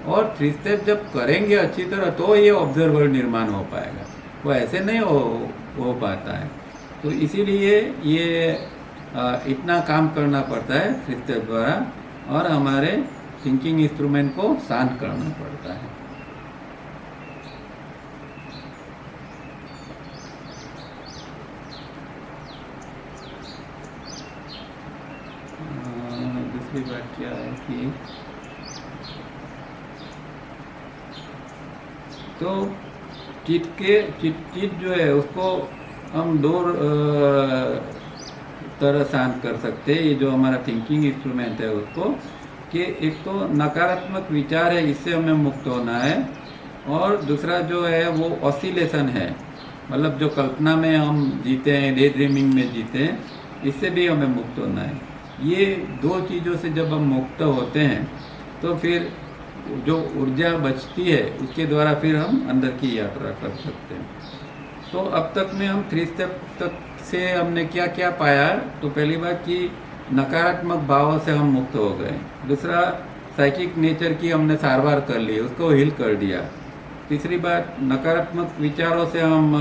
और 3 स्टेप जब करेंगे अच्छी तरह तो ये ऑब्जर्वर निर्माण हो पाएगा। वो ऐसे नहीं हो पाता है। तो इसीलिए ये इतना काम करना पड़ता है 3 स्टेप द्वारा, और हमारे थिंकिंग इंस्ट्रूमेंट को शांत करना पड़ता है। दूसरी बात क्या है कि तो चित जो है उसको हम 2 तरह शांत कर सकते हैं। ये जो हमारा थिंकिंग इंस्ट्रूमेंट है उसको, कि एक तो नकारात्मक विचार है, इससे हमें मुक्त होना है, और दूसरा जो है वो ऑसिलेशन है, मतलब जो कल्पना में हम जीते हैं, डे ड्रीमिंग में जीते हैं, इससे भी हमें मुक्त होना है। ये 2 चीज़ों से जब हम मुक्त होते हैं तो फिर जो ऊर्जा बचती है उसके द्वारा फिर हम अंदर की यात्रा कर सकते हैं। तो अब तक में हम 3 स्टेप तक से हमने क्या क्या पाया। तो पहली बात कि नकारात्मक भावों से हम मुक्त हो गए। दूसरा, साइकिक नेचर की हमने सारवार कर ली, उसको हील कर दिया। तीसरी बात, नकारात्मक विचारों से हम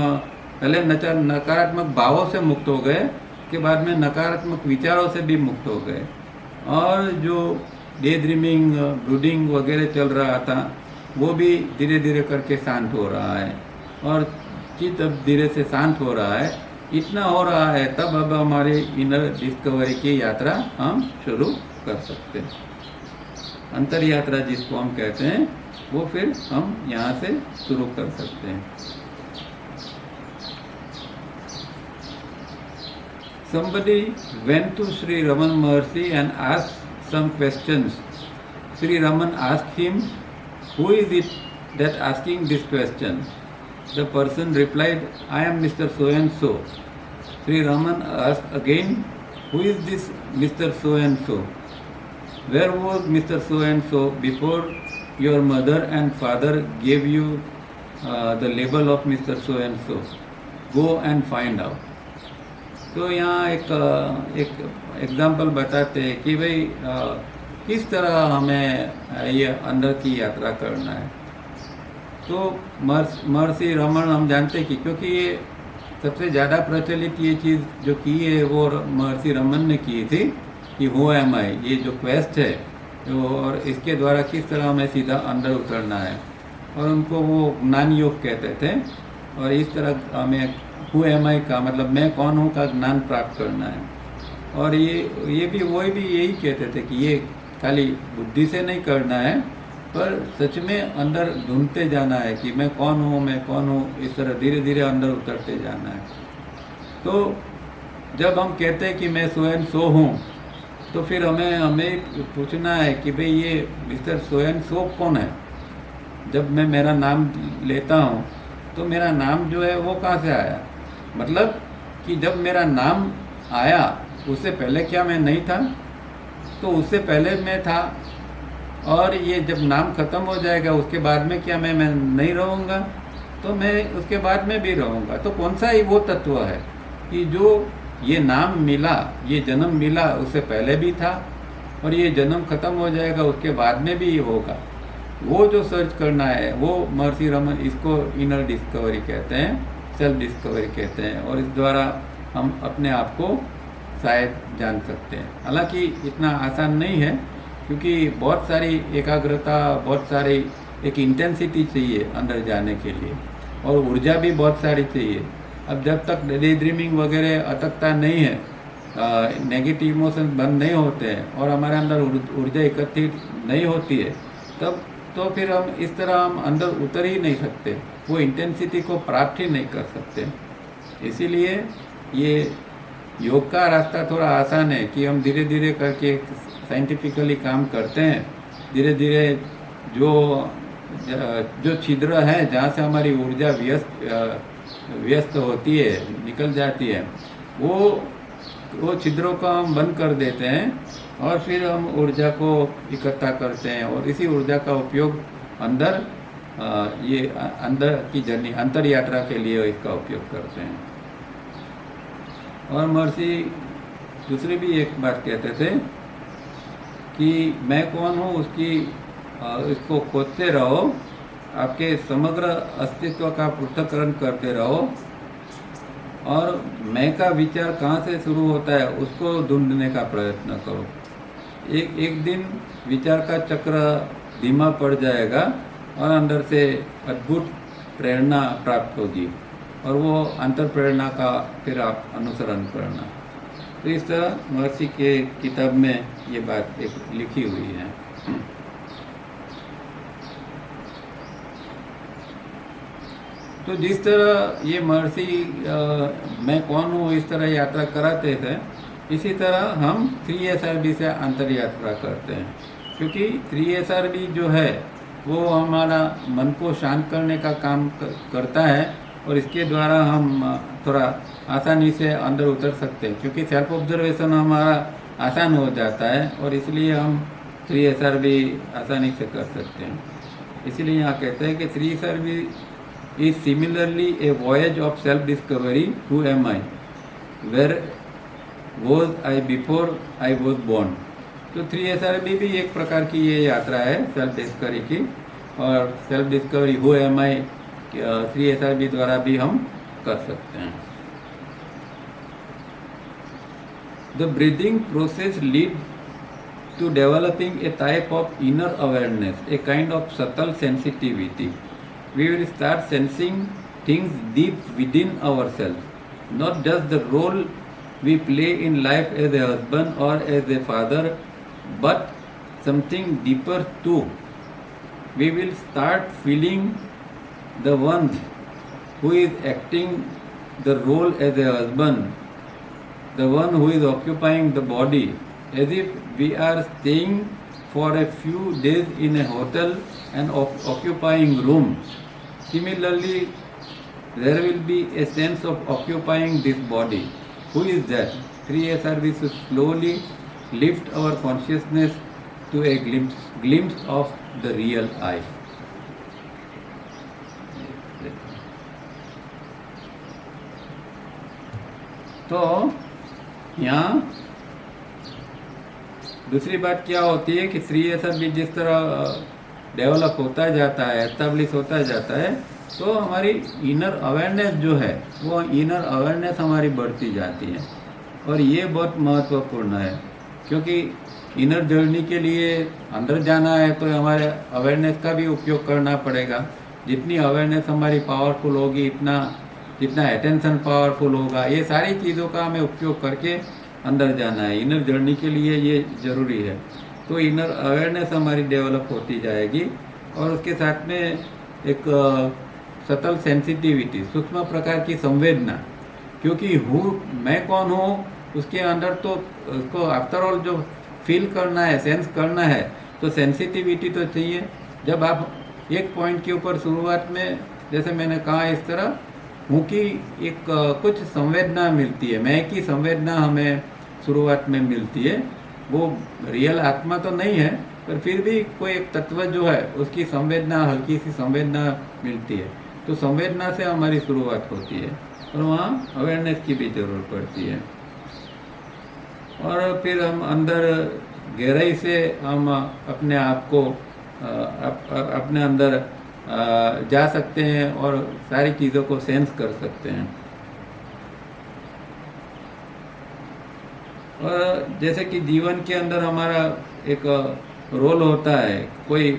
पहले नकारात्मक भावों से मुक्त हो गए, के बाद में नकारात्मक विचारों से भी मुक्त हो गए, और जो डे ड्रीमिंग, ब्रूडिंग वगैरह चल रहा था वो भी धीरे धीरे करके शांत हो रहा है, और चित्त अब धीरे से शांत हो रहा है। इतना हो रहा है तब अब हमारी इनर डिस्कवरी की यात्रा हम शुरू कर सकते हैं। अंतर यात्रा जिसको हम कहते हैं, वो फिर हम यहाँ से शुरू कर सकते हैं। Somebody went to Sri Raman Maharshi and asked some questions. Sri Raman asked him, "Who is it that asking this question?" The person replied, "I am Mr. So and so." Sri Raman asked again, "Who is this Mr. So and so? Where was Mr. So and so before your mother and father gave you the label of Mr. So and so? Go and find out." तो यहाँ एक example बताते हैं कि भाई किस तरह हमें ये अंदर की यात्रा करना है। तो महर्षि रमन हम जानते हैं कि क्योंकि ये सबसे ज़्यादा प्रचलित ये चीज़ जो की है वो महर्षि रमन ने की थी कि हु एम आई, ये जो क्वेस्ट है और इसके द्वारा किस तरह हमें सीधा अंदर उतरना है, और उनको वो ज्ञान योग कहते थे। और इस तरह हमें हु एम आई का मतलब मैं कौन हूँ का ज्ञान प्राप्त करना है। और ये भी वही भी यही कहते थे कि ये खाली बुद्धि से नहीं करना है, पर सच में अंदर ढूंढते जाना है कि मैं कौन हूँ, मैं कौन हूँ, इस तरह धीरे धीरे अंदर उतरते जाना है। तो जब हम कहते हैं कि मैं स्वयं सो हूँ, तो फिर हमें पूछना है कि भाई ये मिस्टर स्वयं सो कौन है। जब मैं मेरा नाम लेता हूँ तो मेरा नाम जो है वो कहाँ से आया, मतलब कि जब मेरा नाम आया उससे पहले क्या मैं नहीं था, तो उससे पहले मैं था, और ये जब नाम खत्म हो जाएगा उसके बाद में क्या मैं नहीं रहूँगा, तो मैं उसके बाद में भी रहूँगा। तो कौन सा ही वो तत्व है कि जो ये नाम मिला, ये जन्म मिला, उससे पहले भी था और ये जन्म खत्म हो जाएगा उसके बाद में भी होगा। वो जो सर्च करना है वो महर्षि रमन इसको इनर डिस्कवरी कहते हैं, सेल्फ डिस्कवरी कहते हैं। और इस द्वारा हम अपने आप को शायद जान सकते हैं। हालांकि इतना आसान नहीं है, क्योंकि बहुत सारी एकाग्रता, बहुत सारी एक इंटेंसिटी चाहिए अंदर जाने के लिए, और ऊर्जा भी बहुत सारी चाहिए। अब जब तक डे ड्रीमिंग वगैरह अटकता नहीं है, नेगेटिव इमोशन बंद नहीं होते हैं और हमारे अंदर ऊर्जा एकत्रित नहीं होती है, तब तो फिर हम इस तरह हम अंदर उतर ही नहीं सकते, वो इंटेंसिटी को प्राप्त ही नहीं कर सकते। इसीलिए ये योग का रास्ता थोड़ा आसान है कि हम धीरे धीरे करके साइंटिफिकली काम करते हैं। धीरे धीरे जो छिद्र है जहाँ से हमारी ऊर्जा व्यस्त होती है, निकल जाती है, वो छिद्रों को हम बंद कर देते हैं और फिर हम ऊर्जा को इकट्ठा करते हैं और इसी ऊर्जा का उपयोग अंदर ये अंदर की जर्नी, अंतर यात्रा के लिए इसका उपयोग करते हैं। और महर्षि दूसरी भी एक बात कहते थे कि मैं कौन हूँ इसको खोजते रहो, आपके समग्र अस्तित्व का पृथक्करण करते रहो, और मैं का विचार कहाँ से शुरू होता है उसको ढूंढने का प्रयत्न करो। एक दिन विचार का चक्र धीमा पड़ जाएगा और अंदर से अद्भुत प्रेरणा प्राप्त होगी, और वो अंतर प्रेरणा का फिर आप अनुसरण करना। तो इस तरह महर्षि के किताब में ये बात एक लिखी हुई है। तो जिस तरह ये महर्षि मैं कौन हूँ इस तरह यात्रा कराते थे, इसी तरह हम 3SRB से अंतर यात्रा करते हैं, क्योंकि 3SRB जो है वो हमारा मन को शांत करने का काम करता है, और इसके द्वारा हम थोड़ा आसानी से अंदर उतर सकते हैं, क्योंकि सेल्फ ऑब्जर्वेशन हमारा आसान हो जाता है और इसलिए हम 3SRB आसानी से कर सकते हैं। इसलिए यहाँ कहते हैं कि 3SRB is similarly a voyage of self-discovery. Who am I? Where was I before I was born? तो 3SRB भी एक प्रकार की ये यात्रा है सेल्फ डिस्कवरी की, और self discovery who am I 3SRB द्वारा भी हम कर सकते हैं। The breathing process leads to developing a type of inner awareness, a kind of subtle sensitivity. We will start sensing things deep within ourselves, not just the role we play in life as a husband or as a father, but something deeper too. We will start feeling the one who is acting the role as a husband, the one who is occupying the body, as if we are staying for a few days in a hotel and occupying rooms. Similarly, there will be a sense of occupying this body. Who is that? 3SRB should slowly lift our consciousness to a glimpse of the real I. तो यहाँ दूसरी बात क्या होती है कि 3SRB जिस तरह डेवलप होता जाता है, एस्टेब्लिश होता जाता है, तो हमारी इनर अवेयरनेस जो है वो इनर अवेयरनेस हमारी बढ़ती जाती है। और ये बहुत महत्वपूर्ण है, क्योंकि इनर जर्नी के लिए अंदर जाना है तो हमारे अवेयरनेस का भी उपयोग करना पड़ेगा। जितनी अवेयरनेस हमारी पावरफुल होगी, जितना अटेंशन पावरफुल होगा, ये सारी चीज़ों का हमें उपयोग करके अंदर जाना है। इनर जर्नी के लिए ये ज़रूरी है। तो इनर अवेयरनेस हमारी डेवलप होती जाएगी और उसके साथ में एक सटल सेंसिटिविटी, सूक्ष्म प्रकार की संवेदना, क्योंकि मैं कौन हूँ उसके अंदर तो उसको आफ्टर ऑल जो फील करना है, सेंस करना है, तो सेंसिटिविटी तो चाहिए। जब आप एक पॉइंट के ऊपर शुरुआत में, जैसे मैंने कहा, इस तरह हूँ कि एक कुछ संवेदना मिलती है, मैं की संवेदना हमें शुरुआत में मिलती है। वो रियल आत्मा तो नहीं है, पर फिर भी कोई एक तत्व जो है उसकी संवेदना, हल्की सी संवेदना मिलती है। तो संवेदना से हमारी शुरुआत होती है और वहाँ अवेयरनेस की भी जरूरत पड़ती है। और फिर हम अंदर गहराई से हम अपने आप को अपने अंदर जा सकते हैं और सारी चीज़ों को सेंस कर सकते हैं। और जैसे कि जीवन के अंदर हमारा एक रोल होता है, कोई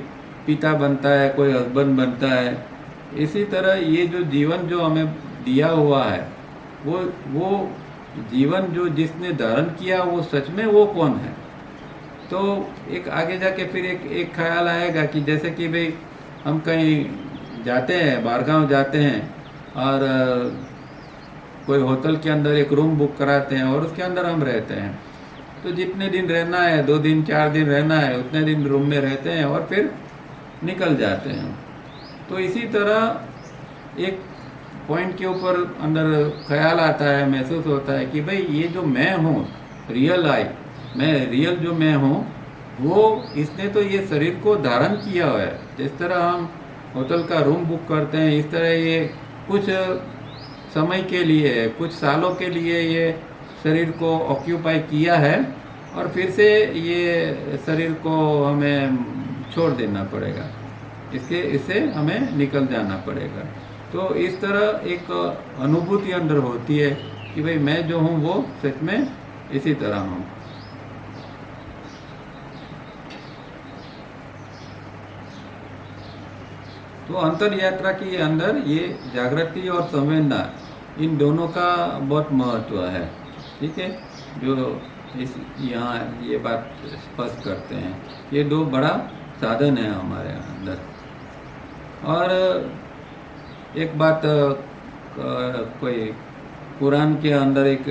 पिता बनता है, कोई हस्बैंड बनता है, इसी तरह ये जो जीवन जो हमें दिया हुआ है, वो जीवन जो जिसने धारण किया, वो सच में वो कौन है। तो एक आगे जाके फिर एक ख्याल आएगा कि जैसे कि भाई हम कहीं जाते हैं, बाहरगांव जाते हैं और कोई होटल के अंदर एक रूम बुक कराते हैं और उसके अंदर हम रहते हैं। तो जितने दिन रहना है, 2 दिन 4 दिन रहना है, उतने दिन रूम में रहते हैं और फिर निकल जाते हैं। तो इसी तरह एक पॉइंट के ऊपर अंदर ख्याल आता है, महसूस होता है कि भाई ये जो मैं हूँ, रियल जो मैं हूँ, वो इसने तो ये शरीर को धारण किया हुआ है। जिस तरह हम होटल का रूम बुक करते हैं, इस तरह ये कुछ समय के लिए, कुछ सालों के लिए ये शरीर को ऑक्यूपाई किया है और फिर से ये शरीर को हमें छोड़ देना पड़ेगा, इससे हमें निकल जाना पड़ेगा। तो इस तरह एक अनुभूति अंदर होती है कि भाई मैं जो हूँ वो सच में इसी तरह हूँ। तो अंतर यात्रा के अंदर ये जागृति और संवेदना, इन दोनों का बहुत महत्व है। ठीक है, जो यहाँ ये बात स्पष्ट करते हैं, ये 2 बड़ा साधन है हमारे अंदर। और एक बात कोई कुरान के अंदर एक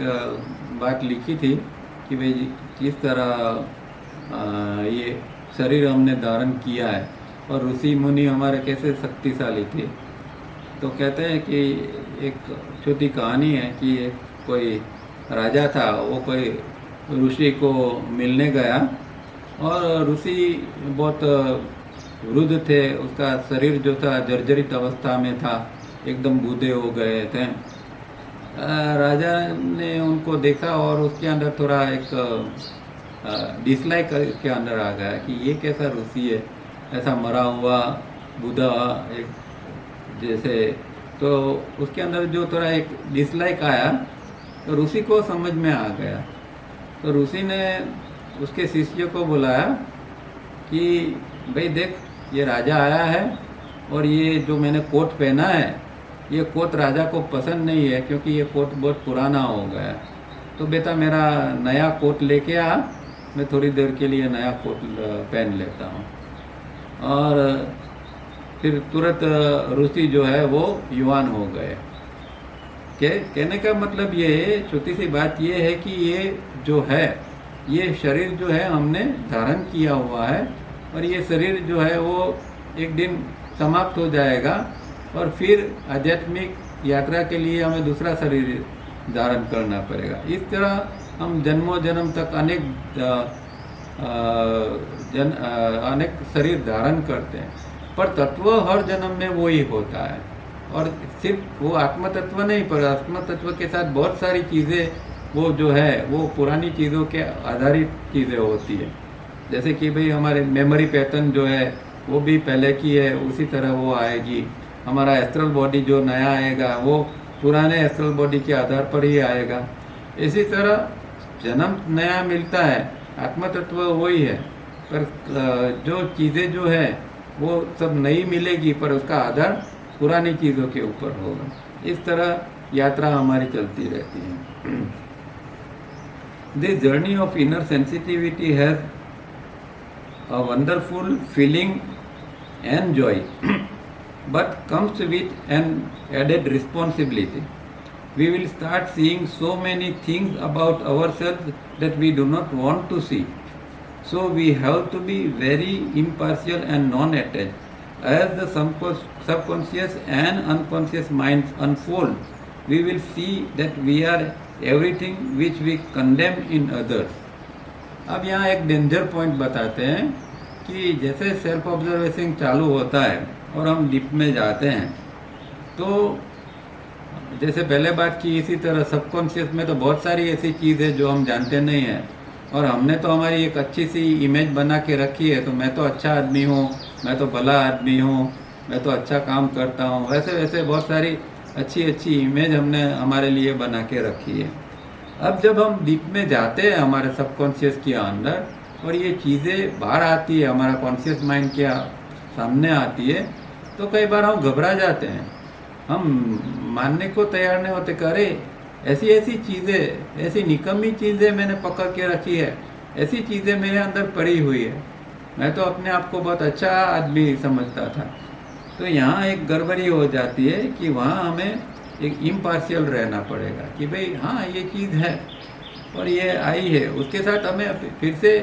बात लिखी थी कि भाई किस तरह ये शरीर हमने धारण किया है और ऋषि मुनि हमारे कैसे शक्तिशाली थे। तो कहते हैं कि एक छोटी कहानी है कि कोई राजा था, वो कोई ऋषि को मिलने गया और ऋषि बहुत वृद्ध थे, उसका शरीर जो था जर्जरित अवस्था में था, एकदम बूढ़े हो गए थे। राजा ने उनको देखा और उसके अंदर थोड़ा एक डिसलाइक के अंदर आ गया कि ये कैसा ऋषि है, ऐसा मरा हुआ बूढ़ा एक जैसे। तो उसके अंदर जो थोड़ा एक डिसलाइक आया, तो ऋषि को समझ में आ गया। तो ऋषि ने उसके शिष्य को बुलाया कि भाई देख, ये राजा आया है और ये जो मैंने कोट पहना है, ये कोट राजा को पसंद नहीं है क्योंकि ये कोट बहुत पुराना हो गया। तो बेटा मेरा नया कोट लेके आ, मैं थोड़ी देर के लिए नया कोट पहन लेता हूँ। और फिर तुरंत ऋषि जो है वो युवान हो गए। कहने का मतलब ये है, छोटी सी बात ये है कि ये जो है, ये शरीर जो है हमने धारण किया हुआ है और ये शरीर जो है वो एक दिन समाप्त हो जाएगा और फिर आध्यात्मिक यात्रा के लिए हमें दूसरा शरीर धारण करना पड़ेगा। इस तरह हम जन्मों जन्म तक अनेक शरीर धारण करते हैं, पर तत्व हर जन्म में वो ही होता है। और सिर्फ वो आत्म तत्व नहीं, पर आत्म तत्व के साथ बहुत सारी चीज़ें वो जो है वो पुरानी चीज़ों के आधारित चीज़ें होती है। जैसे कि भाई हमारे मेमोरी पैटर्न जो है वो भी पहले की है, उसी तरह वो आएगी। हमारा एस्ट्रल बॉडी जो नया आएगा वो पुराने एस्ट्रल बॉडी के आधार पर ही आएगा। इसी तरह जन्म नया मिलता है, आत्मा तत्व वही है, पर जो चीज़ें जो है वो सब नई मिलेगी, पर उसका आधार पुरानी चीज़ों के ऊपर होगा। इस तरह यात्रा हमारी चलती रहती है। This journey of inner sensitivity has a wonderful feeling and Joy, but comes with an added responsibility. We will start seeing so many things about ourselves that we do not want to see. So we have to be very impartial and non-attached. As the subconscious and unconscious minds unfold, we will see that we are everything which we condemn in others. अब यहाँ एक danger point बताते हैं कि जैसे self observation चालू होता है और हम डीप में जाते हैं, तो जैसे पहले बात की, इसी तरह सबकॉन्शियस में तो बहुत सारी ऐसी चीज़ है जो हम जानते नहीं हैं, और हमने तो हमारी एक अच्छी सी इमेज बना के रखी है, तो मैं तो अच्छा आदमी हूँ, मैं तो भला आदमी हूँ, मैं तो अच्छा काम करता हूँ, वैसे वैसे बहुत सारी अच्छी अच्छी इमेज हमने हमारे लिए बना के रखी है। अब जब हम डीप में जाते हैं हमारे सबकॉन्शियस के अंदर और ये चीज़ें बाहर आती है, हमारा कॉन्शियस माइंड के सामने आती है, तो कई बार हम घबरा जाते हैं, हम मानने को तैयार नहीं होते कि अरे ऐसी ऐसी चीज़ें, ऐसी निकम्मी चीज़ें मैंने पकड़ के रखी है, ऐसी चीज़ें मेरे अंदर पड़ी हुई है, मैं तो अपने आप को बहुत अच्छा आदमी समझता था। तो यहाँ एक गड़बड़ी हो जाती है कि वहाँ हमें एक इम्पार्शियल रहना पड़ेगा कि भाई हाँ ये चीज़ है और ये आई है, उसके साथ हमें फिर से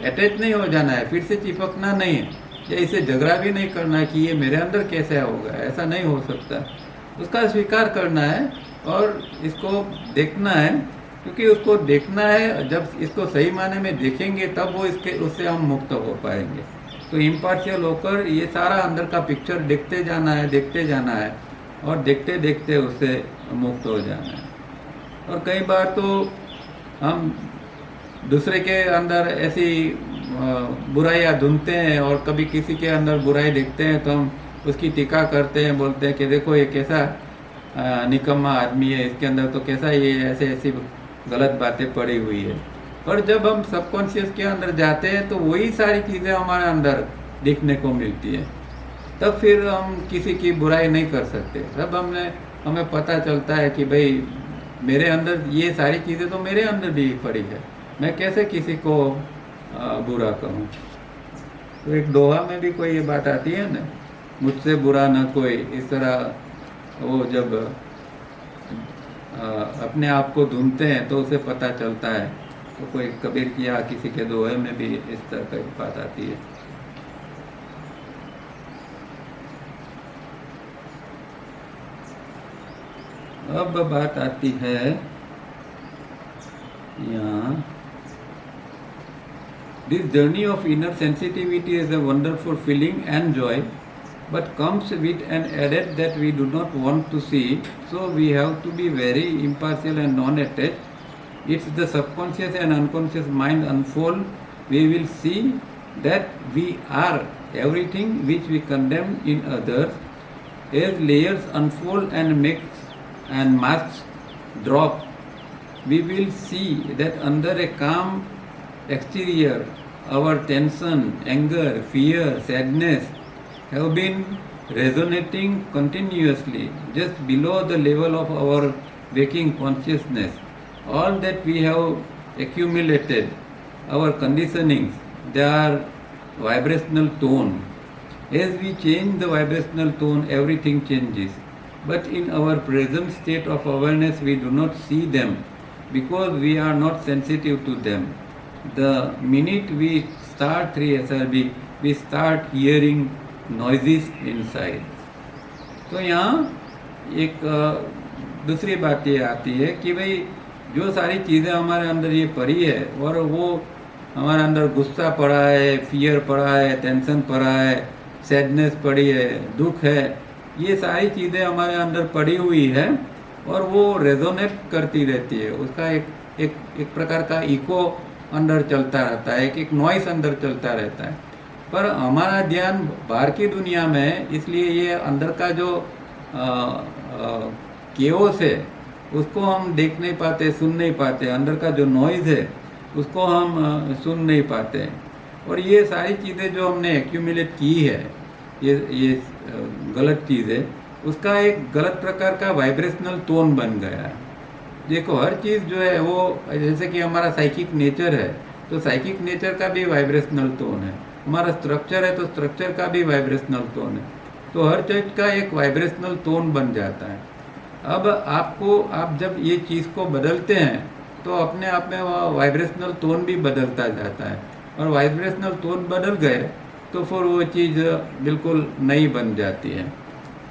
अटैच नहीं हो जाना है, फिर से चिपकना नहीं है, या इसे झगड़ा भी नहीं करना है कि ये मेरे अंदर कैसे होगा, ऐसा नहीं हो सकता। उसका स्वीकार करना है और इसको देखना है, क्योंकि उसको देखना है, जब इसको सही माने में देखेंगे तब वो उससे हम मुक्त हो पाएंगे। तो इम्पार्शियल होकर ये सारा अंदर का पिक्चर देखते जाना है और देखते देखते उससे मुक्त हो जाना है। और कई बार तो हम दूसरे के अंदर ऐसी बुराइयाँ ढूंढते हैं और कभी किसी के अंदर बुराई देखते हैं तो हम उसकी टीका करते हैं, बोलते हैं कि देखो ये कैसा निकम्मा आदमी है, इसके अंदर तो कैसा ये ऐसे ऐसी गलत बातें पड़ी हुई है। और जब हम सबकॉन्शियस के अंदर जाते हैं तो वही सारी चीज़ें हमारे अंदर दिखने को मिलती है, तब फिर हम किसी की बुराई नहीं कर सकते। तब हमें पता चलता है कि भाई मेरे अंदर ये सारी चीज़ें तो मेरे अंदर भी पड़ी है, मैं कैसे किसी को बुरा कहूँ। तो एक दोहा में भी कोई ये बात आती है ना, मुझसे बुरा ना कोई, इस तरह वो जब अपने आप को ढूंढते हैं तो उसे पता चलता है। तो कोई कबीर की या किसी के दोहे में भी इस तरह की बात आती है। अब बात आती है यहाँ, this journey of inner sensitivity is a wonderful feeling and Joy, but comes with an added that we do not want to see, so we have to be very impartial and non-attached. It's the subconscious and unconscious mind unfold, we will see that we are everything which we condemn in others. As layers unfold and masks drop, we will see that under a calm exterior, our tension, anger, fear, sadness have been resonating continuously just below the level of our waking consciousness. All that we have accumulated, our conditionings, they are vibrational tone. As we change the vibrational tone, everything changes. But in our present state of awareness, we do not see them because we are not sensitive to them. The minute we start 3SRB, we start hearing noises inside. तो यहाँ एक दूसरी बात ये आती है कि भाई जो सारी चीज़ें हमारे अंदर ये पड़ी है और वो हमारे अंदर गुस्सा पड़ा है, फियर पड़ा है, टेंशन पड़ा है, सैडनेस पड़ी है, दुख है, ये सारी चीज़ें हमारे अंदर पड़ी हुई है और वो रेजोनेट करती रहती है। उसका एक प्रकार का इको अंदर चलता रहता है, एक नॉइस अंदर चलता रहता है। पर हमारा ध्यान बाहर की दुनिया में है, इसलिए ये अंदर का जो केओस है उसको हम देख नहीं पाते, सुन नहीं पाते। अंदर का जो नॉइज़ है उसको हम सुन नहीं पाते। और ये सारी चीज़ें जो हमने एक्यूमुलेट की है, ये गलत चीज़ है, उसका एक गलत प्रकार का वाइब्रेशनल टोन बन गया है। देखो हर चीज़ जो है वो, जैसे कि हमारा साइकिक नेचर है तो साइकिक नेचर का भी वाइब्रेशनल टोन है, हमारा स्ट्रक्चर है तो स्ट्रक्चर का भी वाइब्रेशनल टोन है। तो हर चीज़ का एक वाइब्रेशनल टोन बन जाता है। अब आप जब ये चीज़ को बदलते हैं तो अपने आप में वो वाइब्रेशनल टोन भी बदलता जाता है, और वाइब्रेशनल टोन बदल गए तो फिर वो चीज़ बिल्कुल नई बन जाती है।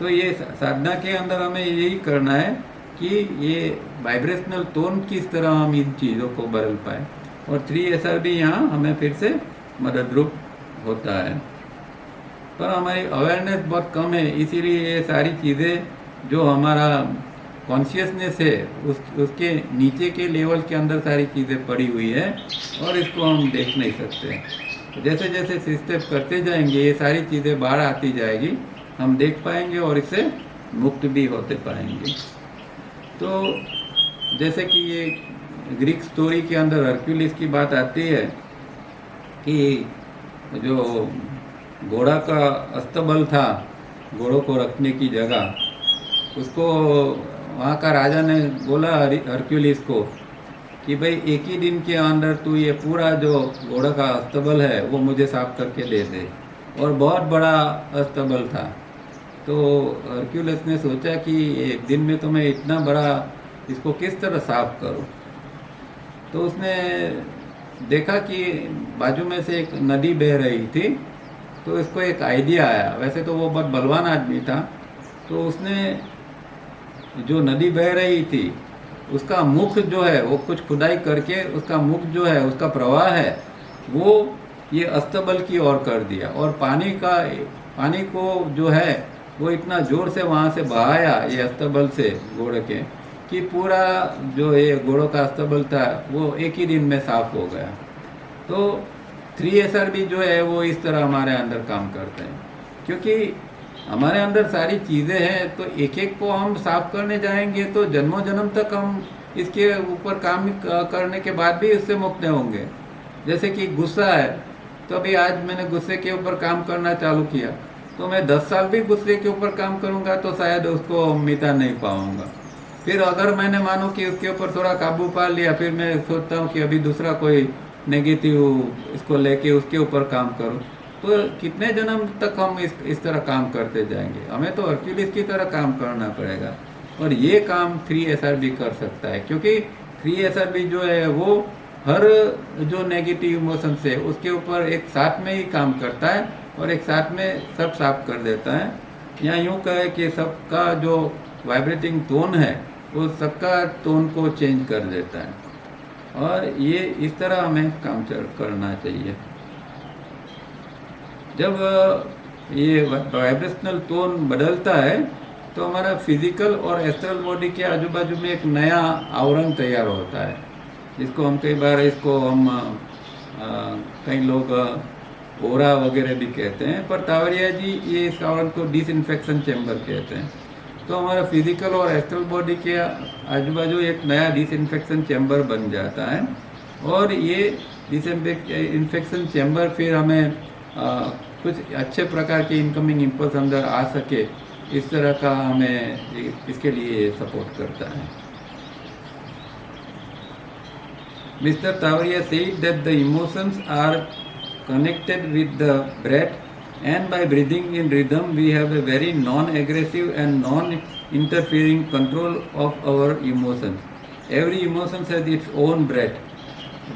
तो ये साधना के अंदर हमें यही करना है कि ये वाइब्रेशनल टोन किस तरह हम इन चीज़ों को बदल पाए, और 3SR भी यहाँ हमें फिर से मददरूप होता है। पर हमारी अवेयरनेस बहुत कम है, इसीलिए ये सारी चीज़ें जो हमारा कॉन्शियसनेस है उसके नीचे के लेवल के अंदर सारी चीज़ें पड़ी हुई है, और इसको हम देख नहीं सकते। जैसे जैसे स्टेप करते जाएंगे ये सारी चीज़ें बाहर आती जाएगी, हम देख पाएंगे और इससे मुक्त भी होते पाएंगे। तो जैसे कि ये ग्रीक स्टोरी के अंदर हरक्यूलिस की बात आती है कि जो घोड़ा का अस्तबल था, घोड़ों को रखने की जगह, उसको वहाँ का राजा ने बोला हरक्यूलिस को कि भाई एक ही दिन के अंदर तू ये पूरा जो घोड़ा का अस्तबल है वो मुझे साफ करके दे दे। और बहुत बड़ा अस्तबल था। तो हरक्यूलिस ने सोचा कि एक दिन में तो मैं इतना बड़ा इसको किस तरह साफ करूं। तो उसने देखा कि बाजू में से एक नदी बह रही थी, तो इसको एक आइडिया आया। वैसे तो वो बहुत बलवान आदमी था, तो उसने जो नदी बह रही थी उसका मुख जो है वो कुछ खुदाई करके उसका मुख जो है उसका प्रवाह है वो ये अस्तबल की ओर कर दिया, और पानी को जो है वो इतना जोर से वहाँ से बहाया ये अस्तबल से घोड़े के, कि पूरा जो ये घोड़ों का अस्तबल था वो एक ही दिन में साफ हो गया। तो 3SR भी जो है वो इस तरह हमारे अंदर काम करते हैं, क्योंकि हमारे अंदर सारी चीज़ें हैं। तो एक एक को हम साफ करने जाएंगे तो जन्मों जन्म तक हम इसके ऊपर काम करने के बाद भी इससे मुक्त होंगे। जैसे कि गुस्सा है, तो अभी आज मैंने गुस्से के ऊपर काम करना चालू किया, तो मैं 10 साल भी गुस्से के ऊपर काम करूंगा तो शायद उसको मिटा नहीं पाऊंगा। फिर अगर मैंने मानो कि उसके ऊपर थोड़ा काबू पा लिया, फिर मैं सोचता हूँ कि अभी दूसरा कोई नेगेटिव इसको लेके उसके ऊपर काम करूँ, तो कितने जन्म तक हम इस तरह काम करते जाएंगे। हमें तो हरक्यूलिस की तरह काम करना पड़ेगा, और ये काम 3SR भी कर सकता है, क्योंकि 3SR भी जो है वो हर जो नेगेटिव इमोशन है उसके ऊपर एक साथ में ही काम करता है, और एक साथ में सब साफ कर देता है। या यूँ कहे कि सबका जो वाइब्रेटिंग टोन है वो सबका टोन को चेंज कर देता है, और ये इस तरह हमें काम करना चाहिए। जब ये वाइब्रेशनल टोन बदलता है तो हमारा फिजिकल और एस्ट्रल बॉडी के आजू बाजू में एक नया आवरण तैयार होता है, जिसको हम कई बार कई लोग ओरा वगैरह भी कहते हैं, पर तावरिया जी ये इस आवरण को डिसइंफेक्शन चैम्बर कहते हैं। तो हमारा फिजिकल और एस्ट्रल बॉडी के आजू बाजू एक नया डिसइंफेक्शन चैम्बर बन जाता है, और ये डिसइंफेक्शन चैम्बर फिर हमें कुछ अच्छे प्रकार के इनकमिंग इम्पल्स अंदर आ सके, इस तरह का हमें इसके लिए सपोर्ट करता है। Mr. Tavaria said that the emotions are connected with the breath, and by breathing in rhythm we have a very non-aggressive and non-interfering control of our emotions. Every emotion has its own breath.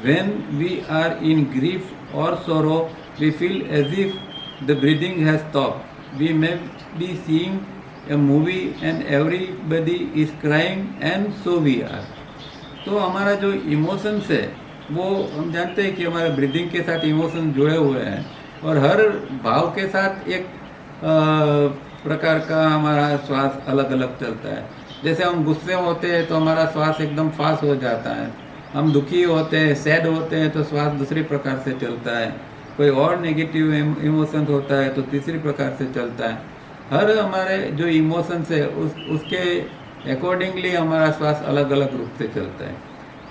When we are in grief or sorrow, we feel as if the breathing has stopped. We may be seeing a movie and everybody is crying, and so we are. तो हमारा जो emotions है वो हम जानते हैं कि हमारे ब्रीदिंग के साथ इमोशंस जुड़े हुए हैं, और हर भाव के साथ एक प्रकार का हमारा श्वास अलग अलग चलता है। जैसे हम गुस्से होते हैं तो हमारा श्वास एकदम फास्ट हो जाता है, हम दुखी होते हैं, सैड होते हैं तो श्वास दूसरे प्रकार से चलता है, कोई और नेगेटिव इमोशन होता है तो तीसरी प्रकार से चलता है। हर हमारे जो इमोशंस है उसके अकॉर्डिंगली हमारा श्वास अलग अलग रूप से चलता है।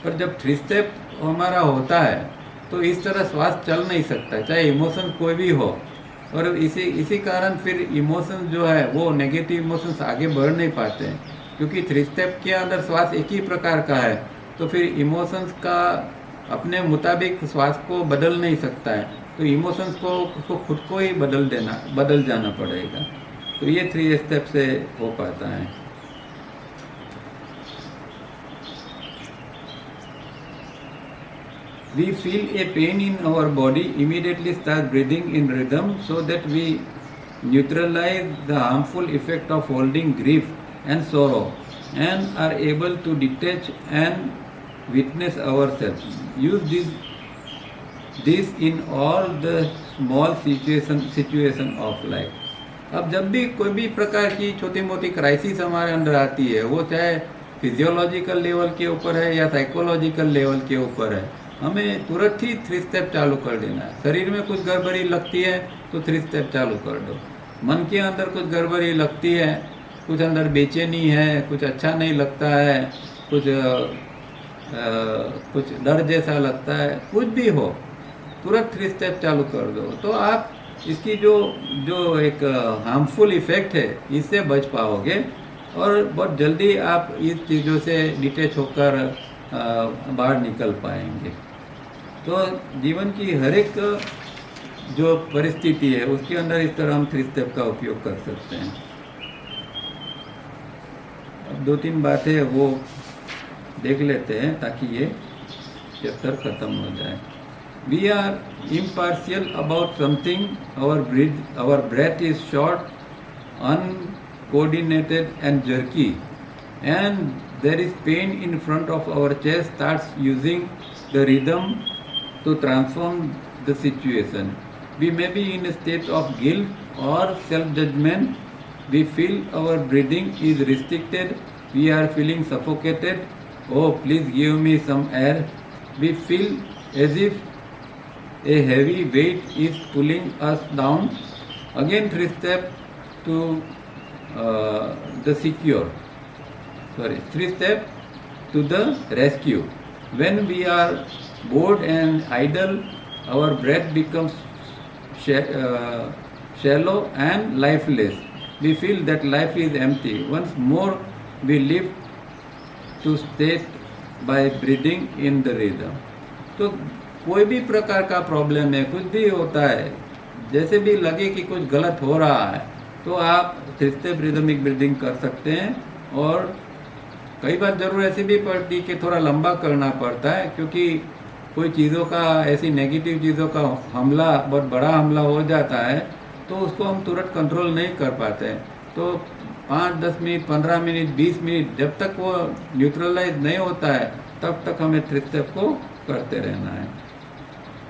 पर जब 3 स्टेप हमारा होता है तो इस तरह श्वास चल नहीं सकता, चाहे इमोशन कोई भी हो। और इसी कारण फिर इमोशंस जो है वो नेगेटिव इमोशंस आगे बढ़ नहीं पाते हैं, क्योंकि 3 स्टेप के अंदर श्वास एक ही प्रकार का है, तो फिर इमोशंस का अपने मुताबिक श्वास को बदल नहीं सकता है, तो इमोशंस को खुद को ही बदल जाना पड़ेगा। तो ये 3 स्टेप से हो पाता है। We feel a pain in our body, immediately start breathing in rhythm so that we neutralize the harmful effect of holding grief and sorrow and are able to detach and witness ourselves. Use this in all the small situation of life. अब जब भी कोई भी प्रकार की छोटी मोटी crisis हमारे अंदर आती है, वो चाहे फिजियोलॉजिकल लेवल के ऊपर है या साइकोलॉजिकल लेवल के ऊपर है, हमें तुरंत ही 3 स्टेप चालू कर देना है। शरीर में कुछ गड़बड़ी लगती है तो 3 स्टेप चालू कर दो। मन के अंदर कुछ गड़बड़ी लगती है, कुछ अंदर बेचैनी है, कुछ अच्छा नहीं लगता है, कुछ डर जैसा लगता है, कुछ भी हो, तुरंत 3 स्टेप चालू कर दो। तो आप इसकी जो एक हार्मफुल इफेक्ट है इससे बच पाओगे और बहुत जल्दी आप इस चीज़ों से डिटैच होकर बाहर निकल पाएंगे। तो जीवन की हर एक जो परिस्थिति है उसके अंदर इस तरह हम 3 स्टेप का उपयोग कर सकते हैं। अब 2-3 बातें वो देख लेते हैं ताकि ये चैप्टर खत्म हो जाए। We are impartial about something. Our breath is short, uncoordinated and jerky, and there is pain in front of our chest. Starts using the rhythm to transform the situation. We may be in a state of guilt or self-judgment. We feel our breathing is restricted. We are feeling suffocated. Oh, please give me some air. We feel as if a heavy weight is pulling us down. Again 3 step to the secure. 3 step to the rescue. When we are bored and idle, our breath becomes shallow and lifeless. We feel that life is empty. Once more we lift to state by breathing in the rhythm. तो कोई भी प्रकार का problem है, कुछ भी होता है, जैसे भी लगे कि कुछ गलत हो रहा है तो आप 3 स्टेप रिदमिक ब्रीदिंग कर सकते हैं। और कई बार ज़रूर ऐसी भी पड़ती कि थोड़ा लंबा करना पड़ता है, क्योंकि कोई चीज़ों का, ऐसी नेगेटिव चीज़ों का हमला, बहुत बड़ा हमला हो जाता है तो उसको हम तुरंत कंट्रोल नहीं कर पाते हैं। तो 5-10 मिनट, 15 मिनट, 20 मिनट, जब तक वो न्यूट्रलाइज नहीं होता है तब तक हमें 3 स्टेप को करते रहना है।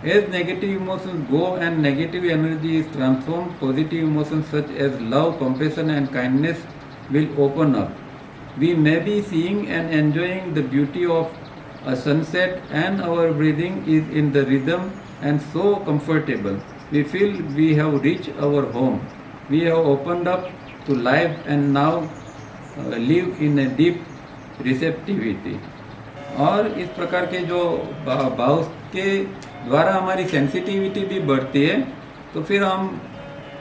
As negative emotions go and negative energy is transformed, positive emotions such as love, compassion and kindness will open up. We may be seeing and enjoying the beauty of a sunset and our breathing is in the rhythm and so comfortable. We feel we have reached our home. We have opened up to life and now live in a deep receptivity. और इस प्रकार के जो भाव के द्वारा हमारी sensitivity भी बढ़ती है, तो फिर हम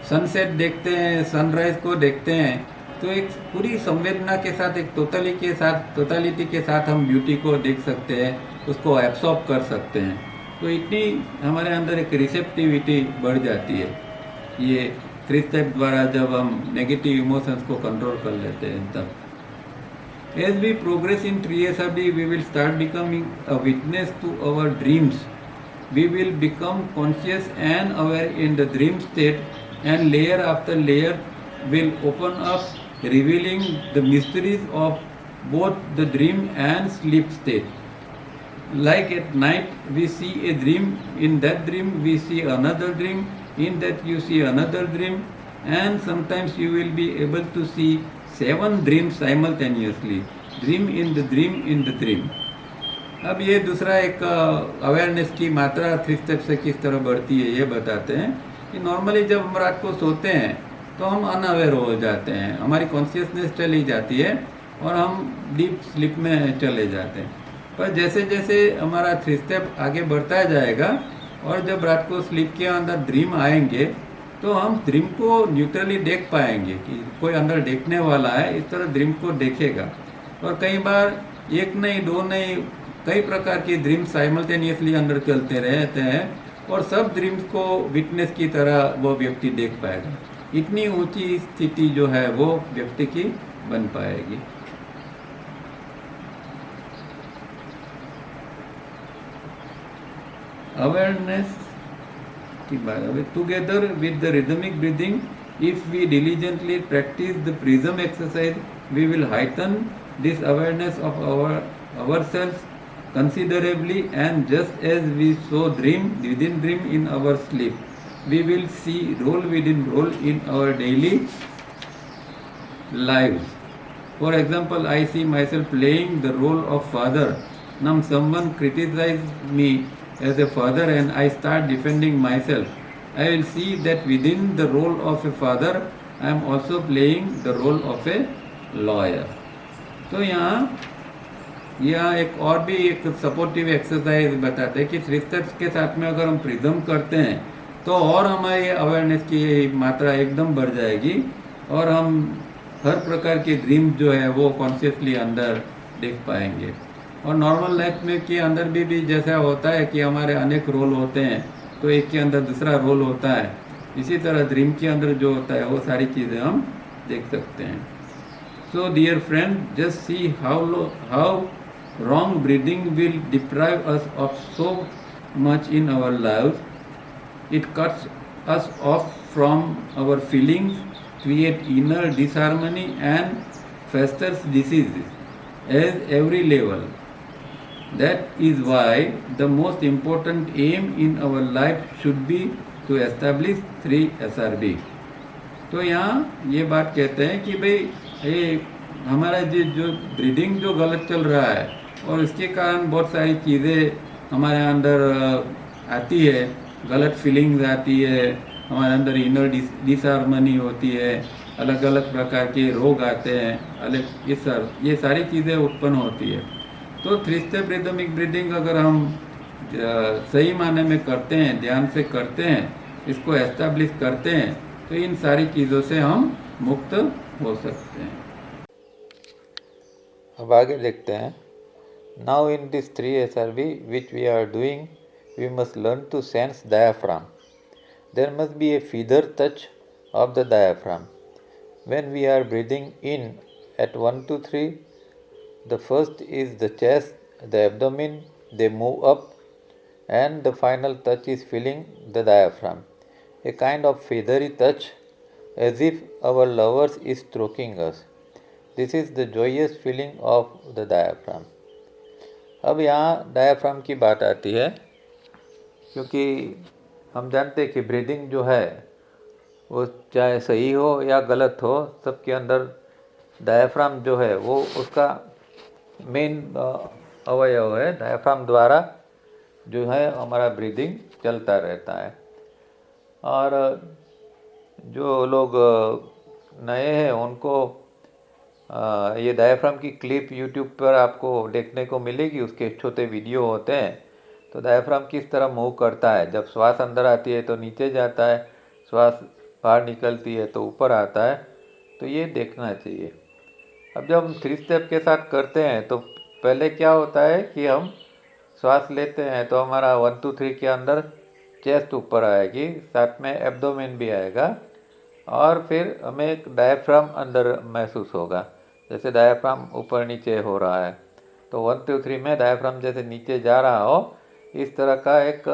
सनसेट देखते हैं, सनराइज को देखते हैं, तो एक पूरी संवेदना के साथ, एक टोटलिटी के साथ हम ब्यूटी को देख सकते हैं, उसको एब्सॉर्ब कर सकते हैं। तो इतनी हमारे अंदर एक रिसेप्टिविटी बढ़ जाती है ये 3 स्टेप द्वारा, जब हम नेगेटिव इमोशंस को कंट्रोल कर लेते हैं तब। As we progress in TSRD, we will start becoming a witness to our dreams. We will become conscious and aware in the dream state, and layer after layer will open up, revealing the mysteries of both the dream and sleep state. Like at night, we see a dream. In that dream, we see another dream. In that, you see another dream. And sometimes you will be able to see 7 dreams simultaneously. Dream in the dream in the dream. अब ये दूसरा एक awareness की मात्रा 3 step से किस तरह बढ़ती है ये बताते हैं कि नॉर्मली जब हम रात को सोते हैं तो हम अनअवेयर हो जाते हैं, हमारी कॉन्शियसनेस चली जाती है और हम डीप स्लीप में चले जाते हैं। पर जैसे जैसे हमारा 3 स्टेप आगे बढ़ता जाएगा और जब रात को स्लीप के अंदर ड्रीम आएंगे तो हम ड्रीम को न्यूट्रली देख पाएंगे कि कोई अंदर देखने वाला है, इस तरह ड्रीम को देखेगा। और कई बार एक नहीं दो नहीं कई प्रकार की ड्रीम साइमल्टेनियसली अंदर चलते रहते हैं और सब ड्रीम्स को विटनेस की तरह वो व्यक्ति देख पाएगा। इतनी ऊंची स्थिति जो है वो व्यक्ति की बन पाएगी। अवेयरनेस की बात है, together with the rhythmic breathing, if we diligently practice the prism exercise, we will heighten this awareness of ourselves considerably, and just as we saw dream within dream in our sleep, we will see role within role in our daily lives. For example, I see myself playing the role of father. Now someone criticizes me as a father and I start defending myself. I will see that within the role of a father, I am also playing the role of a lawyer. तो यहाँ एक और भी एक supportive exercise बताते हैं कि 3 steps के साथ में अगर हम प्रिज्म करते हैं तो और हमारी अवेयरनेस की मात्रा एकदम बढ़ जाएगी और हम हर प्रकार की ड्रीम जो है वो कॉन्शियसली अंदर देख पाएंगे। और नॉर्मल लाइफ में के अंदर भी जैसा होता है कि हमारे अनेक रोल होते हैं तो एक के अंदर दूसरा रोल होता है, इसी तरह ड्रीम के अंदर जो होता है वो सारी चीज़ें हम देख सकते हैं। So dear friend, just see how wrong breathing will deprive us of so much in our lives. It cuts us off from our feelings, create inner disharmony and festers diseases at every level. That is why the most important aim in our life should be to establish 3 SRB. तो यहाँ ये बात कहते हैं कि भाई ये हमारा जो ब्रीदिंग जो गलत चल रहा है और इसके कारण बहुत सारी चीज़ें हमारे अंदर आती है, गलत फीलिंग्स आती है, हमारे अंदर इनर डिसहार्मनी होती है, अलग अलग प्रकार के रोग आते हैं, अलग ये सारी चीज़ें उत्पन्न होती है। तो 3 स्टेप रिदमिक ब्रीदिंग अगर हम सही माने में करते हैं, ध्यान से करते हैं, इसको एस्टैब्लिश करते हैं तो इन सारी चीज़ों से हम मुक्त हो सकते हैं। अब आगे देखते हैं। Now in this 3 SRB which we are doing, we must learn to sense diaphragm. There must be a feather touch of the diaphragm. When we are breathing in at 1, 2, 3, the first is the chest, the abdomen, they move up, and the final touch is feeling the diaphragm. A kind of feathery touch as if our lovers is stroking us. This is the joyous feeling of the diaphragm. अब यहाँ diaphragm की बात आती है क्योंकि हम जानते हैं कि ब्रीदिंग जो है वो चाहे सही हो या गलत हो, सबके अंदर डायाफ्राम जो है वो उसका मेन अवयव है। डायाफ्राम द्वारा जो है हमारा ब्रीदिंग चलता रहता है। और जो लोग नए हैं उनको ये डायाफ्राम की क्लिप यूट्यूब पर आपको देखने को मिलेगी, उसके छोटे वीडियो होते हैं। तो डायाफ्राम किस तरह मूव करता है, जब श्वास अंदर आती है तो नीचे जाता है, श्वास बाहर निकलती है तो ऊपर आता है, तो ये देखना चाहिए। अब जब हम 3 स्टेप के साथ करते हैं तो पहले क्या होता है कि हम श्वास लेते हैं तो हमारा 1, 2, 3 के अंदर चेस्ट ऊपर आएगी, साथ में एब्डोमेन भी आएगा और फिर हमें एक डायाफ्राम अंदर महसूस होगा, जैसे डायाफ्राम ऊपर नीचे हो रहा है। तो 1, 2, 3 में डायाफ्राम जैसे नीचे जा रहा हो इस तरह का एक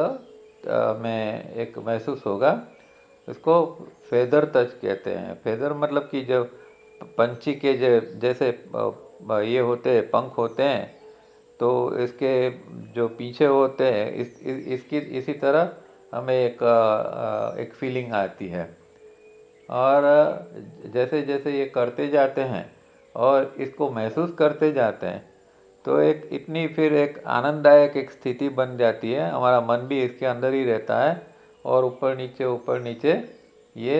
महसूस होगा। इसको फेदर टच कहते हैं। फेदर मतलब कि जो पंछी के जैसे ये होते हैं, पंख होते हैं, तो इसके जो पीछे होते हैं इसकी इसी तरह हमें एक फीलिंग आती है। और जैसे जैसे ये करते जाते हैं और इसको महसूस करते जाते हैं तो एक इतनी फिर एक आनंददायक एक स्थिति बन जाती है, हमारा मन भी इसके अंदर ही रहता है और ऊपर नीचे ये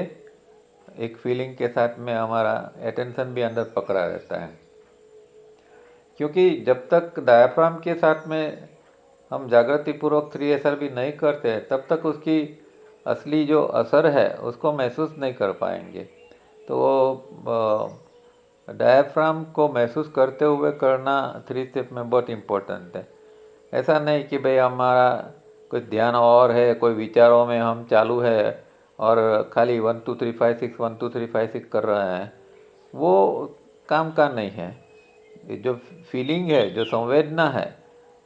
एक फीलिंग के साथ में हमारा अटेंशन भी अंदर पकड़ा रहता है। क्योंकि जब तक डायाफ्राम के साथ में हम जागृति पूर्वक 3SR भी नहीं करते तब तक उसकी असली जो असर है उसको महसूस नहीं कर पाएंगे। तो वो डायाफ्राम को महसूस करते हुए करना 3 स्टेप में बहुत इम्पोर्टेंट है। ऐसा नहीं कि भाई हमारा कोई ध्यान और है, कोई विचारों में हम चालू है और खाली 1 2 3 5 6 1 2 3 5 6 कर रहे हैं, वो काम का नहीं है। जो फीलिंग है, जो संवेदना है,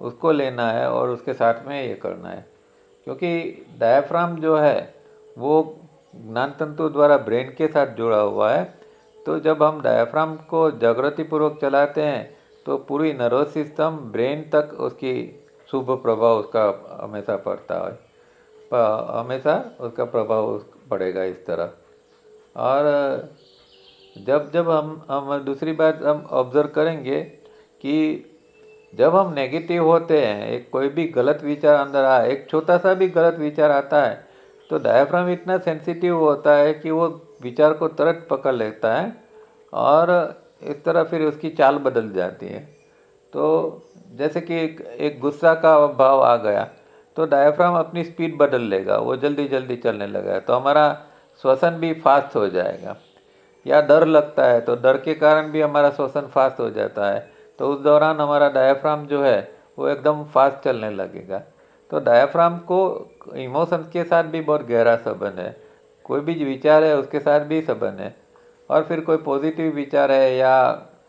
उसको लेना है और उसके साथ में ये करना है। क्योंकि डायाफ्राम जो है वो ज्ञान तंतु द्वारा ब्रेन के साथ जुड़ा हुआ है। तो जब हम डायाफ्राम को जागृति पूर्वक चलाते हैं तो पूरी नर्वस सिस्टम ब्रेन तक उसकी शुभ प्रभाव उसका हमेशा पड़ता है, हमेशा उसका प्रभाव पड़ेगा इस तरह। और जब जब हम दूसरी बात हम ऑब्जर्व करेंगे कि जब हम नेगेटिव होते हैं, एक कोई भी गलत विचार अंदर आए, एक छोटा सा भी गलत विचार आता है तो डायाफ्राम इतना सेंसिटिव होता है कि वो विचार को तुरंत पकड़ लेता है और इस तरह फिर उसकी चाल बदल जाती है। तो जैसे कि एक गुस्सा का भाव आ गया तो डायाफ्राम अपनी स्पीड बदल लेगा, वो जल्दी जल्दी चलने लगा तो हमारा श्वसन भी फास्ट हो जाएगा। या डर लगता है तो डर के कारण भी हमारा श्वसन फास्ट हो जाता है, तो उस दौरान हमारा डायाफ्राम जो है वो एकदम फास्ट चलने लगेगा। तो डायाफ्राम को इमोशंस के साथ भी बहुत गहरा संबंध है, कोई भी विचार है उसके साथ भी संबंध है। और फिर कोई पॉजिटिव विचार है या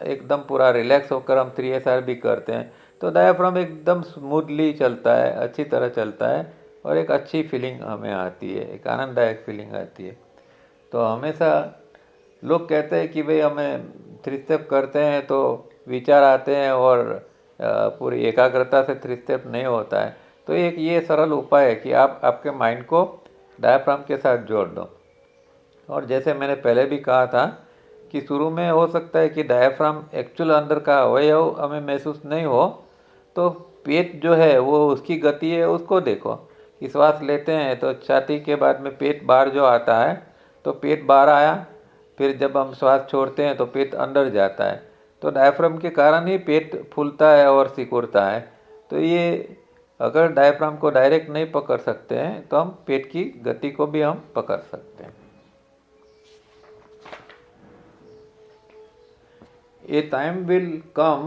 एकदम पूरा रिलैक्स होकर हम 3SR भी करते हैं तो डायाफ्राम एकदम स्मूथली चलता है, अच्छी तरह चलता है और एक अच्छी फीलिंग हमें आती है, एक आनंददायक फीलिंग आती है। तो हमेशा लोग कहते हैं कि भाई हमें 3 स्टेप करते हैं तो विचार आते हैं और पूरी एकाग्रता से 3 स्टेप नहीं होता है। तो एक ये सरल उपाय है कि आप आपके माइंड को डायाफ्राम के साथ जोड़ दो। और जैसे मैंने पहले भी कहा था कि शुरू में हो सकता है कि डायाफ्राम एक्चुअल अंदर का अवयव हमें महसूस नहीं हो, तो पेट जो है वो उसकी गति है उसको देखो कि श्वास लेते हैं तो छाती के बाद में पेट बाहर जो आता है तो पेट बाहर आया, फिर जब हम श्वास छोड़ते हैं तो पेट अंदर जाता है। तो डायाफ्राम के कारण ही पेट फूलता है और सिकुड़ता है। तो ये अगर डायाफ्राम को डायरेक्ट नहीं पकड़ सकते हैं तो हम पेट की गति को भी हम पकड़ सकते हैं। A time will come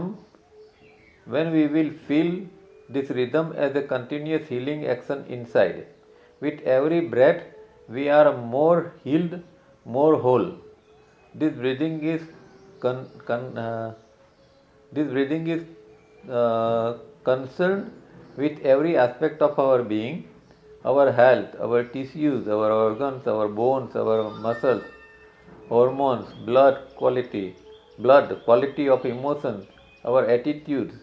when we will feel this rhythm as a continuous healing action inside. With every breath, we are more healed, more whole. This breathing is concerned with every aspect of our being, our health, our tissues, our organs, our bones, our muscles, hormones, blood, quality of emotions, our attitudes,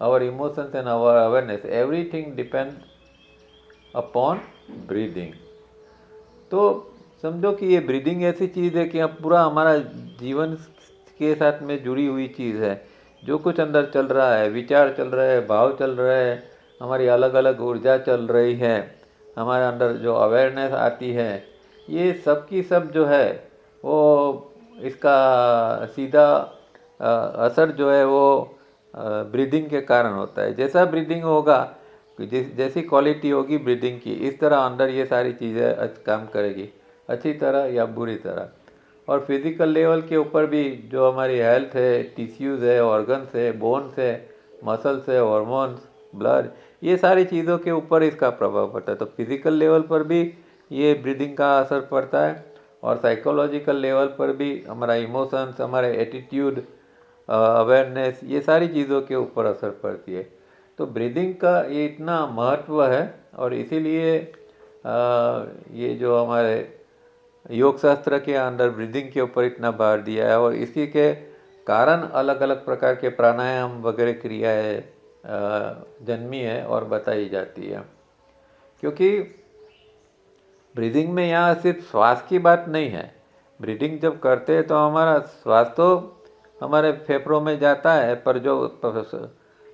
our emotions and our awareness, everything depends upon breathing. तो समझो कि ये breathing ऐसी चीज़ है कि अब पूरा हमारा जीवन के साथ में जुड़ी हुई चीज़ है। जो कुछ अंदर चल रहा है, विचार चल रहे हैं, भाव चल रहे हैं, हमारी अलग अलग ऊर्जा चल रही है, हमारे अंदर जो अवेयरनेस आती है, ये सब की सब जो है वो इसका सीधा असर जो है वो ब्रीदिंग के कारण होता है। जैसा ब्रीदिंग होगा, जैसी क्वालिटी होगी ब्रीदिंग की, इस तरह अंदर ये सारी चीज़ें काम करेगी, अच्छी तरह या बुरी तरह। और फिज़िकल लेवल के ऊपर भी जो हमारी हेल्थ है, टिश्यूज़ है, ऑर्गन्स है, बोन्स है, मसल्स है, हॉर्मोन्स, ब्लड, ये सारी चीज़ों के ऊपर इसका प्रभाव पड़ता है। तो फिज़िकल लेवल पर भी ये ब्रीदिंग का असर पड़ता है और साइकोलॉजिकल लेवल पर भी हमारा इमोशंस, हमारे एटीट्यूड, अवेयरनेस, ये सारी चीज़ों के ऊपर असर पड़ती है। तो ब्रीदिंग का ये इतना महत्व है और इसीलिए ये जो हमारे योग शास्त्र के अंदर ब्रीदिंग के ऊपर इतना भार दिया है और इसी के कारण अलग अलग प्रकार के प्राणायाम वगैरह क्रियाएं जन्मी है और बताई जाती है। क्योंकि ब्रीदिंग में यहाँ सिर्फ श्वास की बात नहीं है। ब्रीदिंग जब करते हैं तो हमारा श्वास तो हमारे फेफड़ों में जाता है, पर जो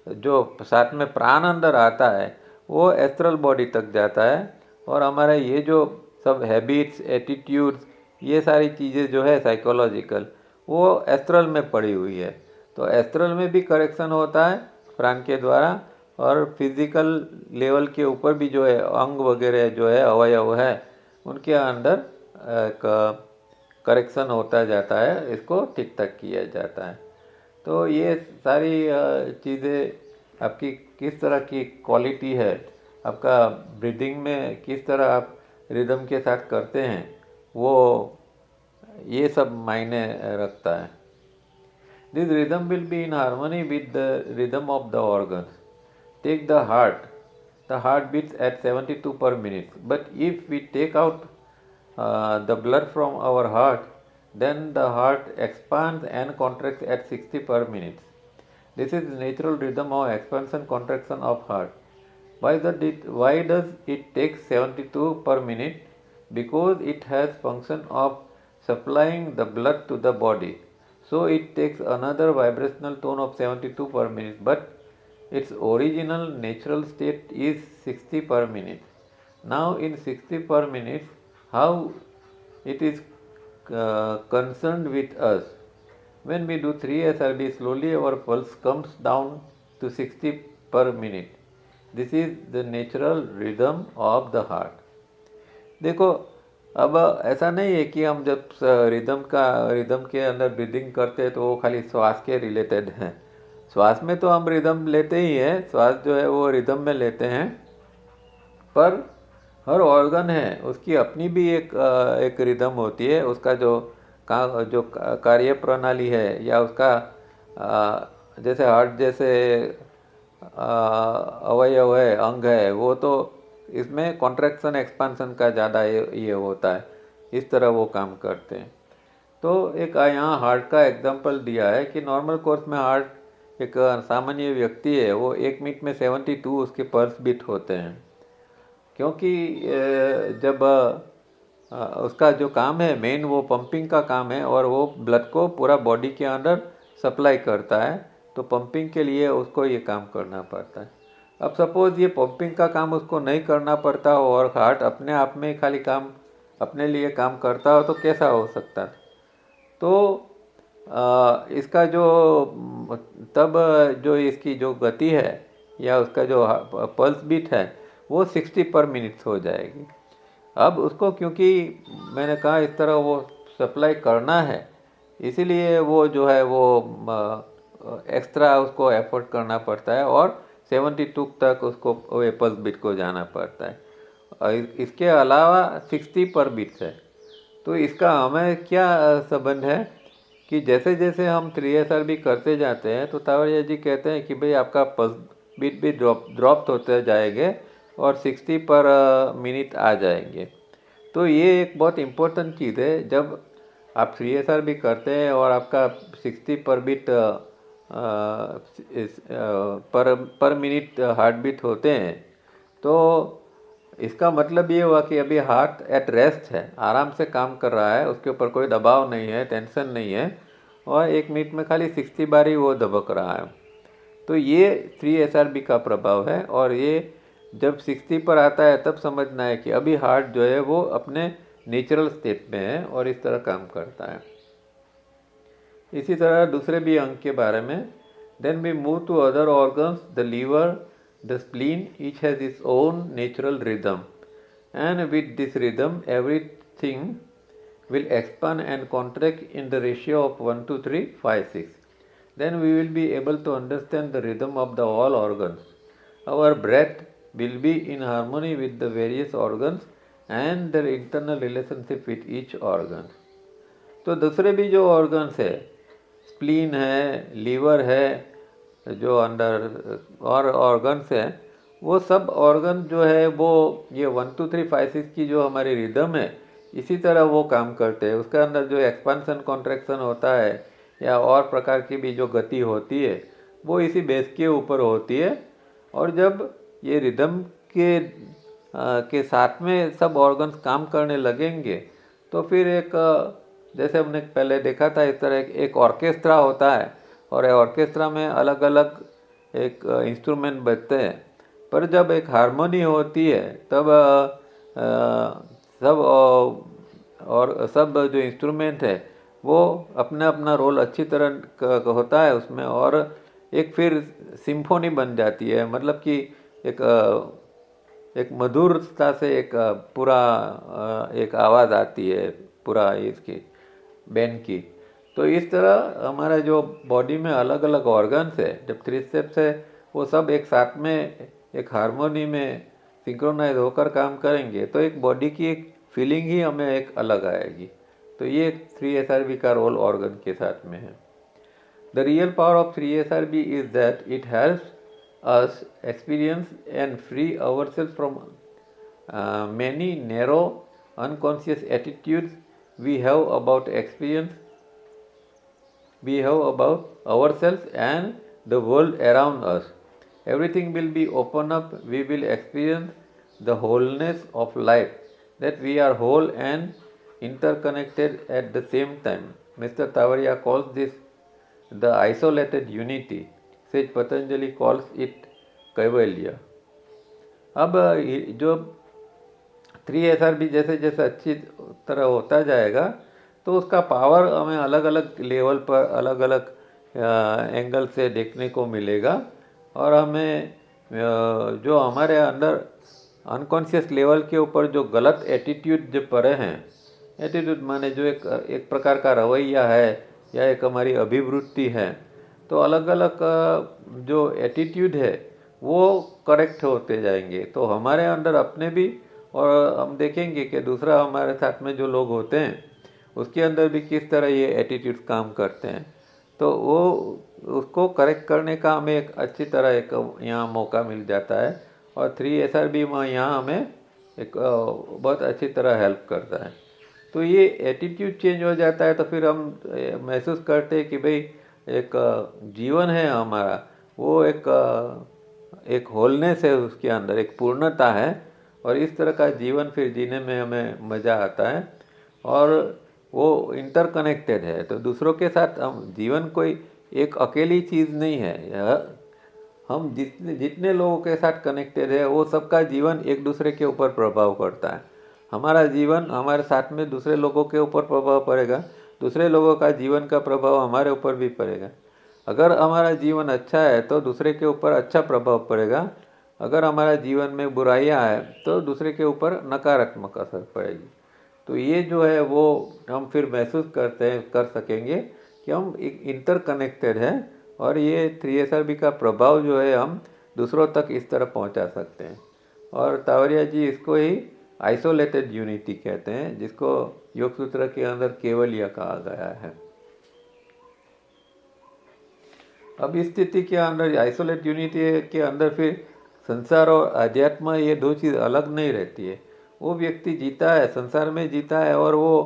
जो साथ में प्राण अंदर आता है वो एस्ट्रल बॉडी तक जाता है, और हमारा ये जो सब हैबिट्स, एटीट्यूड्स, ये सारी चीज़ें जो है साइकोलॉजिकल, वो एस्ट्रल में पड़ी हुई है। तो एस्ट्रल में भी करेक्शन होता है प्राण के द्वारा, और फिजिकल लेवल के ऊपर भी जो है अंग वगैरह जो है अवयव है उनके अंदर करेक्शन होता जाता है, इसको ठीक ठाक किया जाता है। तो ये सारी चीज़ें आपकी किस तरह की क्वालिटी है, आपका ब्रीदिंग में किस तरह आप रिदम के साथ करते हैं, वो ये सब मायने रखता है। This rhythm will be in harmony with the rhythm of the organs. Take the heart. The heart beats at 72 per minute. But if we take out the blood from our heart, then the heart expands and contracts at 60 per minute. This is the natural rhythm of expansion contraction of heart. Why does it take 72 per minute? Because it has function of supplying the blood to the body. So it takes another vibrational tone of 72 per minute. But its original natural state is 60 per minute. Now in 60 per minute, how it is concerned with us? When we do 3 SRB, slowly our pulse comes down to 60 per minute. This is the natural rhythm of the heart. देखो, अब ऐसा नहीं है कि हम जब rhythm के अंदर ब्रीदिंग करते हैं तो वो खाली श्वास के रिलेटेड है। श्वास में तो हम रिदम लेते ही हैं, श्वास जो है वो रिदम में लेते हैं, पर हर ऑर्गन है उसकी अपनी भी एक रिदम होती है। उसका जो कार्य प्रणाली है, या उसका जैसे हार्ट जैसे अवयव है, अंग है, वो तो इसमें कॉन्ट्रैक्शन एक्सपांसन का ज़्यादा ये होता है, इस तरह वो काम करते हैं। तो एक यहाँ हार्ट का एग्जांपल दिया है कि नॉर्मल कोर्स में हार्ट एक सामान्य व्यक्ति है, वो 1 मिनट में 72 उसके पल्स बीट होते हैं, क्योंकि जब उसका जो काम है मेन वो पंपिंग का काम है, और वो ब्लड को पूरा बॉडी के अंदर सप्लाई करता है, तो पंपिंग के लिए उसको ये काम करना पड़ता है। अब सपोज ये पंपिंग का काम उसको नहीं करना पड़ता हो और हार्ट अपने आप में खाली काम अपने लिए काम करता हो, तो कैसा हो सकता है? तो इसका जो इसकी जो गति है या उसका जो पल्स बीट है वो 60 पर मिनट हो जाएगी। अब उसको क्योंकि मैंने कहा इस तरह वो सप्लाई करना है, इसीलिए वो जो है वो एक्स्ट्रा उसको एफर्ट करना पड़ता है, और 72 तक उसको पल्स बीट को जाना पड़ता है। और इसके अलावा 60 पर बीट है। तो इसका हमें क्या संबंध है कि जैसे जैसे हम 3SRB करते जाते हैं तो तावड़िया जी कहते हैं कि भाई आपका पल्स बीट भी ड्रॉप होते जाएंगे और 60 पर मिनट आ जाएंगे। तो ये एक बहुत इम्पोर्टेंट चीज़ है। जब आप 3SRB करते हैं और आपका 60 पर बीट पर मिनट हार्ट बीट होते हैं, तो इसका मतलब ये हुआ कि अभी हार्ट एट रेस्ट है, आराम से काम कर रहा है, उसके ऊपर कोई दबाव नहीं है, टेंशन नहीं है, और 1 मिनट में खाली 60 बार ही वो दबक रहा है। तो ये 3SRB का प्रभाव है, और ये जब 60 पर आता है तब समझना है कि अभी हार्ट जो है वो अपने नेचुरल स्टेट में है और इस तरह काम करता है। इसी तरह दूसरे भी अंग के बारे में, then we move to other organs, the liver, the spleen, each has its own natural rhythm, and with this rhythm everything will expand and contract in the ratio of 1 to 3, 5, 6. Then we will be able to understand the rhythm of the all organs. Our breath will be in harmony with the various organs and their internal relationship with each organ. तो दूसरे भी जो organs है, spleen है, liver है, जो अंदर और ऑर्गन्स हैं, वो सब ऑर्गन जो है वो ये 1 2 3 5 6 की जो हमारी रिदम है, इसी तरह वो काम करते हैं। उसके अंदर जो एक्सपांसन कॉन्ट्रैक्शन होता है या और प्रकार की भी जो गति होती है वो इसी बेस के ऊपर होती है। और जब ये रिदम के साथ में सब ऑर्गन्स काम करने लगेंगे तो फिर एक जैसे हमने पहले देखा था इस तरह एक ऑर्केस्ट्रा होता है, और ऑर्केस्ट्रा में अलग अलग एक इंस्ट्रूमेंट बजते हैं, पर जब एक हारमोनी होती है तब सब और सब जो इंस्ट्रूमेंट है वो अपना अपना रोल अच्छी तरह होता है उसमें, और एक फिर सिम्फोनी बन जाती है। मतलब कि एक एक मधुरता से एक पूरा एक आवाज़ आती है पूरा इसकी बैंड की। तो इस तरह हमारा जो बॉडी में अलग अलग ऑर्गन्स है, जब थ्री स्टेप्स है वो सब एक साथ में एक हारमोनी में सिंक्रोनाइज होकर काम करेंगे तो एक बॉडी की एक फीलिंग ही हमें एक अलग आएगी। तो ये 3SRB का रोल ऑर्गन के साथ में है। The real power of 3SRB is that it helps us experience and free ourselves from many narrow unconscious attitudes we have about experience, we have about ourselves and the world around us. Everything will be open up, we will experience the wholeness of life, that we are whole and interconnected at the same time. Mr. Tavaria calls this the isolated unity, sage Patanjali calls it Kaivalya. अब जो 3SRB जैसे जैसे अच्छी तरह होता जाएगा तो उसका पावर हमें अलग अलग लेवल पर अलग अलग एंगल से देखने को मिलेगा, और हमें जो हमारे अंदर अनकॉन्शियस लेवल के ऊपर जो गलत एटीट्यूड जो पड़े हैं, एटीट्यूड माने जो एक प्रकार का रवैया है या एक हमारी अभिवृत्ति है, तो अलग अलग जो एटीट्यूड है वो करेक्ट होते जाएंगे तो हमारे अंदर अपने भी, और हम देखेंगे कि दूसरा हमारे साथ में जो लोग होते हैं उसके अंदर भी किस तरह ये एटीट्यूड काम करते हैं, तो वो उसको करेक्ट करने का हमें एक अच्छी तरह एक यहाँ मौका मिल जाता है। और 3SRB में यहाँ हमें एक बहुत अच्छी तरह हेल्प करता है। तो ये एटीट्यूड चेंज हो जाता है तो फिर हम महसूस करते हैं कि भाई एक जीवन है हमारा, वो एक होलनेस है, उसके अंदर एक पूर्णता है, और इस तरह का जीवन फिर जीने में हमें मज़ा आता है और वो इंटरकनेक्टेड है। तो दूसरों के साथ हम जीवन कोई एक अकेली चीज़ नहीं है, हम जितने लोगों के साथ कनेक्टेड है वो सबका जीवन एक दूसरे के ऊपर प्रभाव करता है। हमारा जीवन हमारे साथ में दूसरे लोगों के ऊपर प्रभाव पड़ेगा, दूसरे लोगों का जीवन का प्रभाव हमारे ऊपर भी पड़ेगा। अगर हमारा जीवन अच्छा है तो दूसरे के ऊपर अच्छा प्रभाव पड़ेगा, अगर हमारा जीवन में बुराइयां है तो दूसरे के ऊपर नकारात्मक असर पड़ेगी। तो ये जो है वो हम फिर महसूस कर सकेंगे कि हम एक इंटरकनेक्टेड है, और ये 3SRB का प्रभाव जो है हम दूसरों तक इस तरह पहुंचा सकते हैं। और तावरिया जी इसको ही आइसोलेटेड यूनिटी कहते हैं, जिसको योग सूत्र के अंदर केवलिया कहा गया है। अब इस स्थिति के अंदर आइसोलेट यूनिटी के अंदर फिर संसार और अध्यात्म ये दो चीज़ अलग नहीं रहती है। वो व्यक्ति जीता है, संसार में जीता है, और वो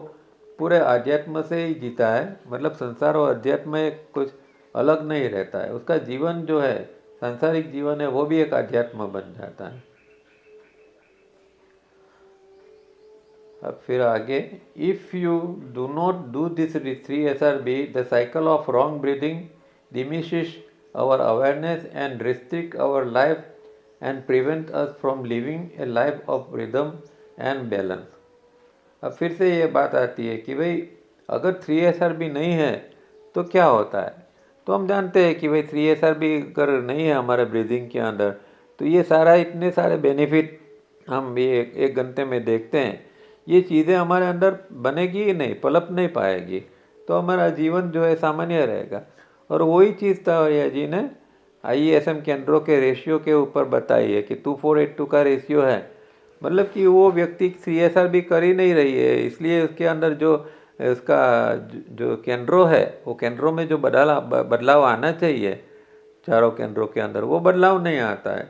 पूरे अध्यात्म से ही जीता है, मतलब संसार और अध्यात्म में कुछ अलग नहीं रहता है। उसका जीवन जो है सांसारिक जीवन है वो भी एक अध्यात्म बन जाता है। अब फिर आगे, if you do not do this 3SRB, the cycle of wrong breathing diminishes our awareness and restrict our life and prevent us from living a life of rhythm and balance। अब फिर से ये बात आती है कि भाई अगर 3SRB नहीं है तो क्या होता है। तो हम जानते हैं कि भाई 3SRB अगर नहीं है हमारे ब्रीदिंग के अंदर तो ये सारा इतने सारे बेनिफिट हम ये एक घंटे में देखते हैं, ये चीज़ें हमारे अंदर बनेगी ही नहीं, पलप नहीं पाएगी, तो हमारा जीवन जो है सामान्य रहेगा। और वही चीज़ तावरिया जी ने IESM केंद्रों के रेशियो के ऊपर बताई है कि 2482 का रेशियो है, मतलब कि वो व्यक्ति 3SRB कर ही नहीं रही है, इसलिए उसके अंदर जो उसका जो केंद्रों है वो केंद्रों में जो बदलाव आना चाहिए चारों केंद्रों के अंदर वो बदलाव नहीं आता है।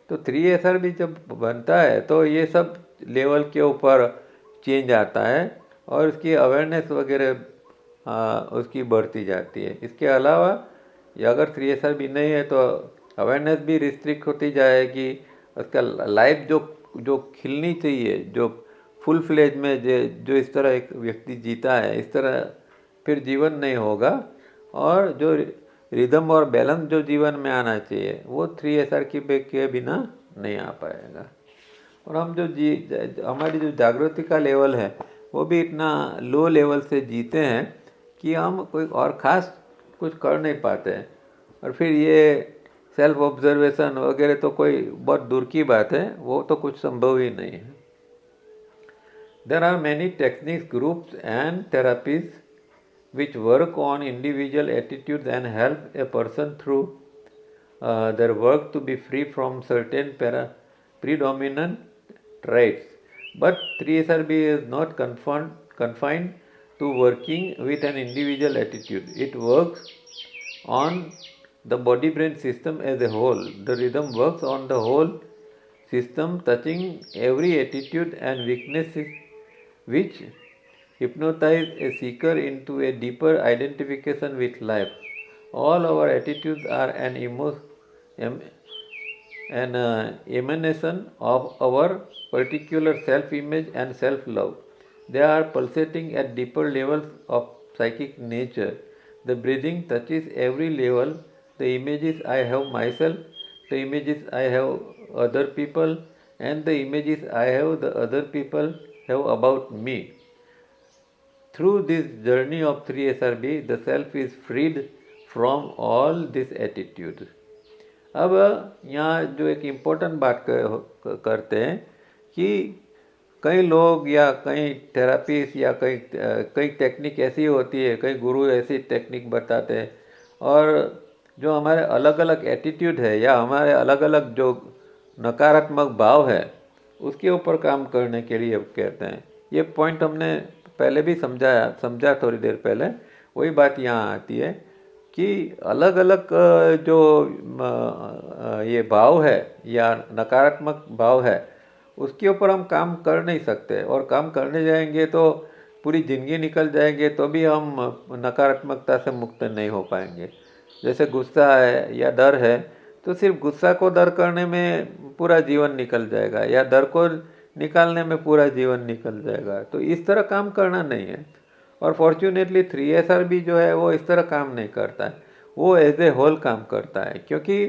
तो 3SRB जब बनता है तो ये सब लेवल के ऊपर चेंज आता है और उसकी अवेयरनेस वगैरह उसकी बढ़ती जाती है। इसके अलावा अगर 3SRB नहीं है तो अवेयरनेस भी रिस्ट्रिक्ट होती जाएगी, उसका लाइफ जो खिलनी चाहिए, जो फुल फ्लेज में जो इस तरह एक व्यक्ति जीता है इस तरह फिर जीवन नहीं होगा। और जो रिदम और बैलेंस जो जीवन में आना चाहिए वो 3SR के बिना नहीं आ पाएगा। और हम जो हमारी जो जागृति का लेवल है वो भी इतना लो लेवल से जीते हैं कि हम कोई और ख़ास कुछ कर नहीं पाते हैं। और फिर ये सेल्फ ऑब्जर्वेशन वगैरह तो कोई बहुत दूर की बात है, वो तो कुछ संभव ही नहीं है। There are many techniques, groups and therapies which work on individual attitudes and help a person through their work to be free from certain predominant traits. But 3SRB is not confined to working with an individual attitude. It works on the body-brain system as a whole. The rhythm works on the whole system, touching every attitude and weaknesses, which hypnotize a seeker into a deeper identification with life. All our attitudes are an emanation of our particular self-image and self-love. They are pulsating at deeper levels of psychic nature. The breathing touches every level. The images I have myself, the images I have other people, and the images I have the other people have about me. Through this journey of 3SRB, the self is freed from all this attitude. अब यहाँ जो एक important बात करते हैं कि कई लोग या कई थेरापीज या कई टेक्निक ऐसी होती है, कई गुरु ऐसी टेक्निक बताते हैं, और जो हमारे अलग अलग एटीट्यूड है या हमारे अलग अलग जो नकारात्मक भाव है उसके ऊपर काम करने के लिए कहते हैं। ये पॉइंट हमने पहले भी समझा थोड़ी देर पहले। वही बात यहाँ आती है कि अलग अलग जो ये भाव है या नकारात्मक भाव है उसके ऊपर हम काम कर नहीं सकते, और काम करने जाएंगे तो पूरी ज़िंदगी निकल जाएंगे तो भी हम नकारात्मकता से मुक्त नहीं हो पाएंगे। जैसे गुस्सा है या डर है तो सिर्फ गुस्सा को डर करने में पूरा जीवन निकल जाएगा, या डर को निकालने में पूरा जीवन निकल जाएगा। तो इस तरह काम करना नहीं है। और फॉर्चुनेटली 3SRB जो है वो इस तरह काम नहीं करता है, वो एज ए होल काम करता है। क्योंकि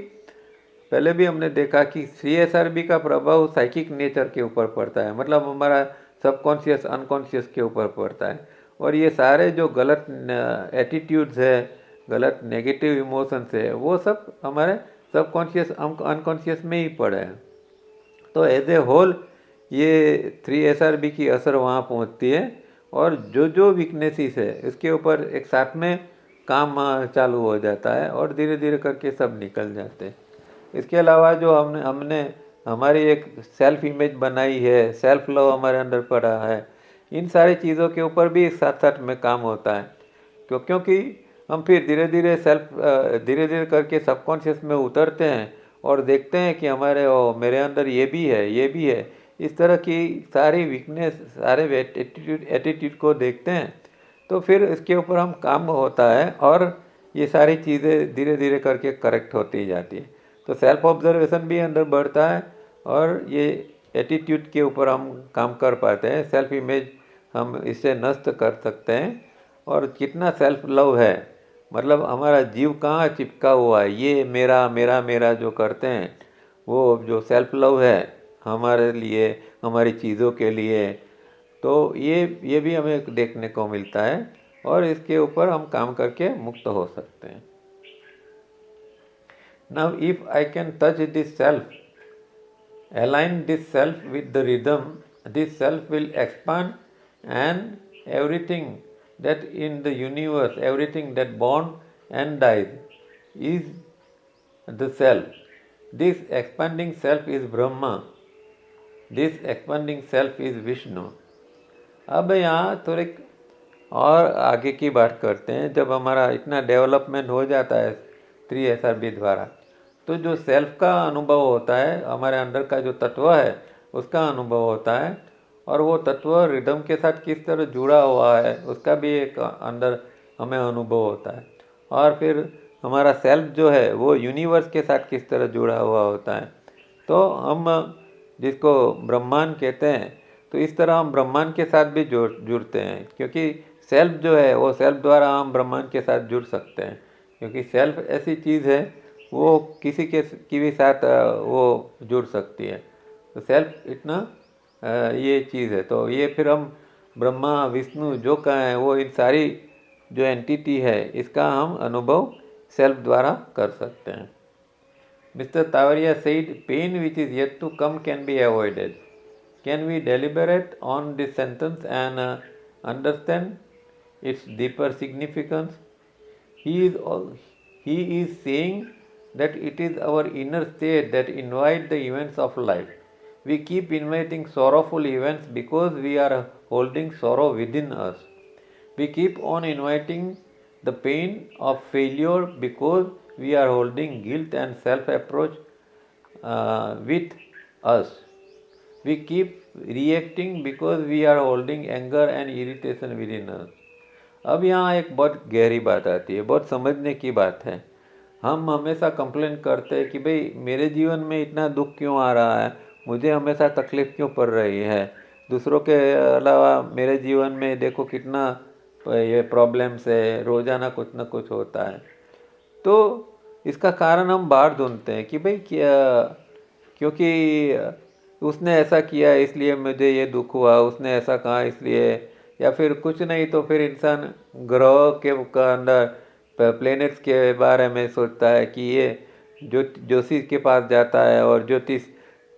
पहले भी हमने देखा कि 3SRB का प्रभाव साइकिक नेचर के ऊपर पड़ता है, मतलब हमारा सबकॉन्शियस अनकॉन्शियस के ऊपर पड़ता है। और ये सारे जो गलत एटीट्यूड्स है, गलत नेगेटिव इमोशंस है, वो सब हमारे सबकॉन्शियस अनकॉन्शियस में ही पड़े हैं। तो एज ए होल ये 3SRB की असर वहाँ पहुँचती है, और जो जो वीकनेसेस है इसके ऊपर एक साथ में काम चालू हो जाता है, और धीरे धीरे करके सब निकल जाते हैं। इसके अलावा जो हमने हमारी एक सेल्फ इमेज बनाई है, सेल्फ लव हमारे अंदर पड़ा है, इन सारी चीज़ों के ऊपर भी साथ साथ में काम होता है। क्योंकि हम फिर धीरे धीरे करके सबकॉन्शियस में उतरते हैं और देखते हैं कि मेरे अंदर ये भी है। इस तरह की सारी वीकनेस, सारे एटीट्यूड को देखते हैं, तो फिर इसके ऊपर हम काम होता है और ये सारी चीज़ें धीरे धीरे करके करेक्ट होती जाती है। तो सेल्फ ऑब्जर्वेशन भी अंदर बढ़ता है, और ये एटीट्यूड के ऊपर हम काम कर पाते हैं। सेल्फ इमेज हम इससे नष्ट कर सकते हैं। और कितना सेल्फ लव है, मतलब हमारा जीव कहाँ चिपका हुआ है, ये मेरा मेरा मेरा जो करते हैं, वो जो सेल्फ लव है हमारे लिए, हमारी चीज़ों के लिए, तो ये भी हमें देखने को मिलता है, और इसके ऊपर हम काम करके मुक्त हो सकते हैं। Now if I can touch this self, align this self with the rhythm, this self will expand, and everything that in the universe, everything that born and dies is the self. This expanding self is Brahma. This expanding self is Vishnu. अब यहाँ थोड़े और आगे की बात करते हैं। जब हमारा इतना डेवलपमेंट हो जाता है 3SRB द्वारा, तो जो सेल्फ का अनुभव होता है, हमारे अंदर का जो तत्व है उसका अनुभव होता है, और वो तत्व रिदम के साथ किस तरह जुड़ा हुआ है उसका भी एक अंदर हमें अनुभव होता है। और फिर हमारा सेल्फ जो है वो यूनिवर्स के साथ किस तरह जुड़ा हुआ होता है। तो हम जिसको ब्रह्मांड कहते हैं, तो इस तरह हम ब्रह्मांड के साथ भी जुड़ते हैं, क्योंकि सेल्फ जो है वो सेल्फ द्वारा हम ब्रह्मांड के साथ जुड़ सकते हैं। क्योंकि सेल्फ ऐसी चीज़ है वो किसी के की भी साथ वो जुड़ सकती है। तो सेल्फ इतना ये चीज़ है। तो ये फिर हम ब्रह्मा विष्णु जो कहें वो इन सारी जो एंटिटी है इसका हम अनुभव सेल्फ द्वारा कर सकते हैं। Mr. Tavaria said, pain which is yet to come can be avoided. Can we deliberate on this sentence and understand its deeper significance? He is saying that it is our inner state that invite the events of life. We keep inviting sorrowful events because we are holding sorrow within us. We keep on inviting the pain of failure because we are holding guilt and self-approach with us. We keep reacting because we are holding anger and irritation within us. अब यहाँ एक बहुत गहरी बात आती है, बहुत समझने की बात है। हम हमेशा कंप्लेन करते हैं कि भाई मेरे जीवन में इतना दुख क्यों आ रहा है, मुझे हमेशा तकलीफ़ क्यों पड़ रही है, दूसरों के अलावा मेरे जीवन में देखो कितना ये प्रॉब्लम्स है, रोज़ाना कुछ ना कुछ होता है। तो इसका कारण हम बाहर ढूंढते हैं कि भाई क्या, क्योंकि उसने ऐसा किया इसलिए मुझे ये दुख हुआ, उसने ऐसा कहा इसलिए, या फिर कुछ नहीं तो फिर इंसान ग्रह के अंदर प्लेनेट्स के बारे में सोचता है कि ये ज्योतिष के पास जाता है और ज्योतिष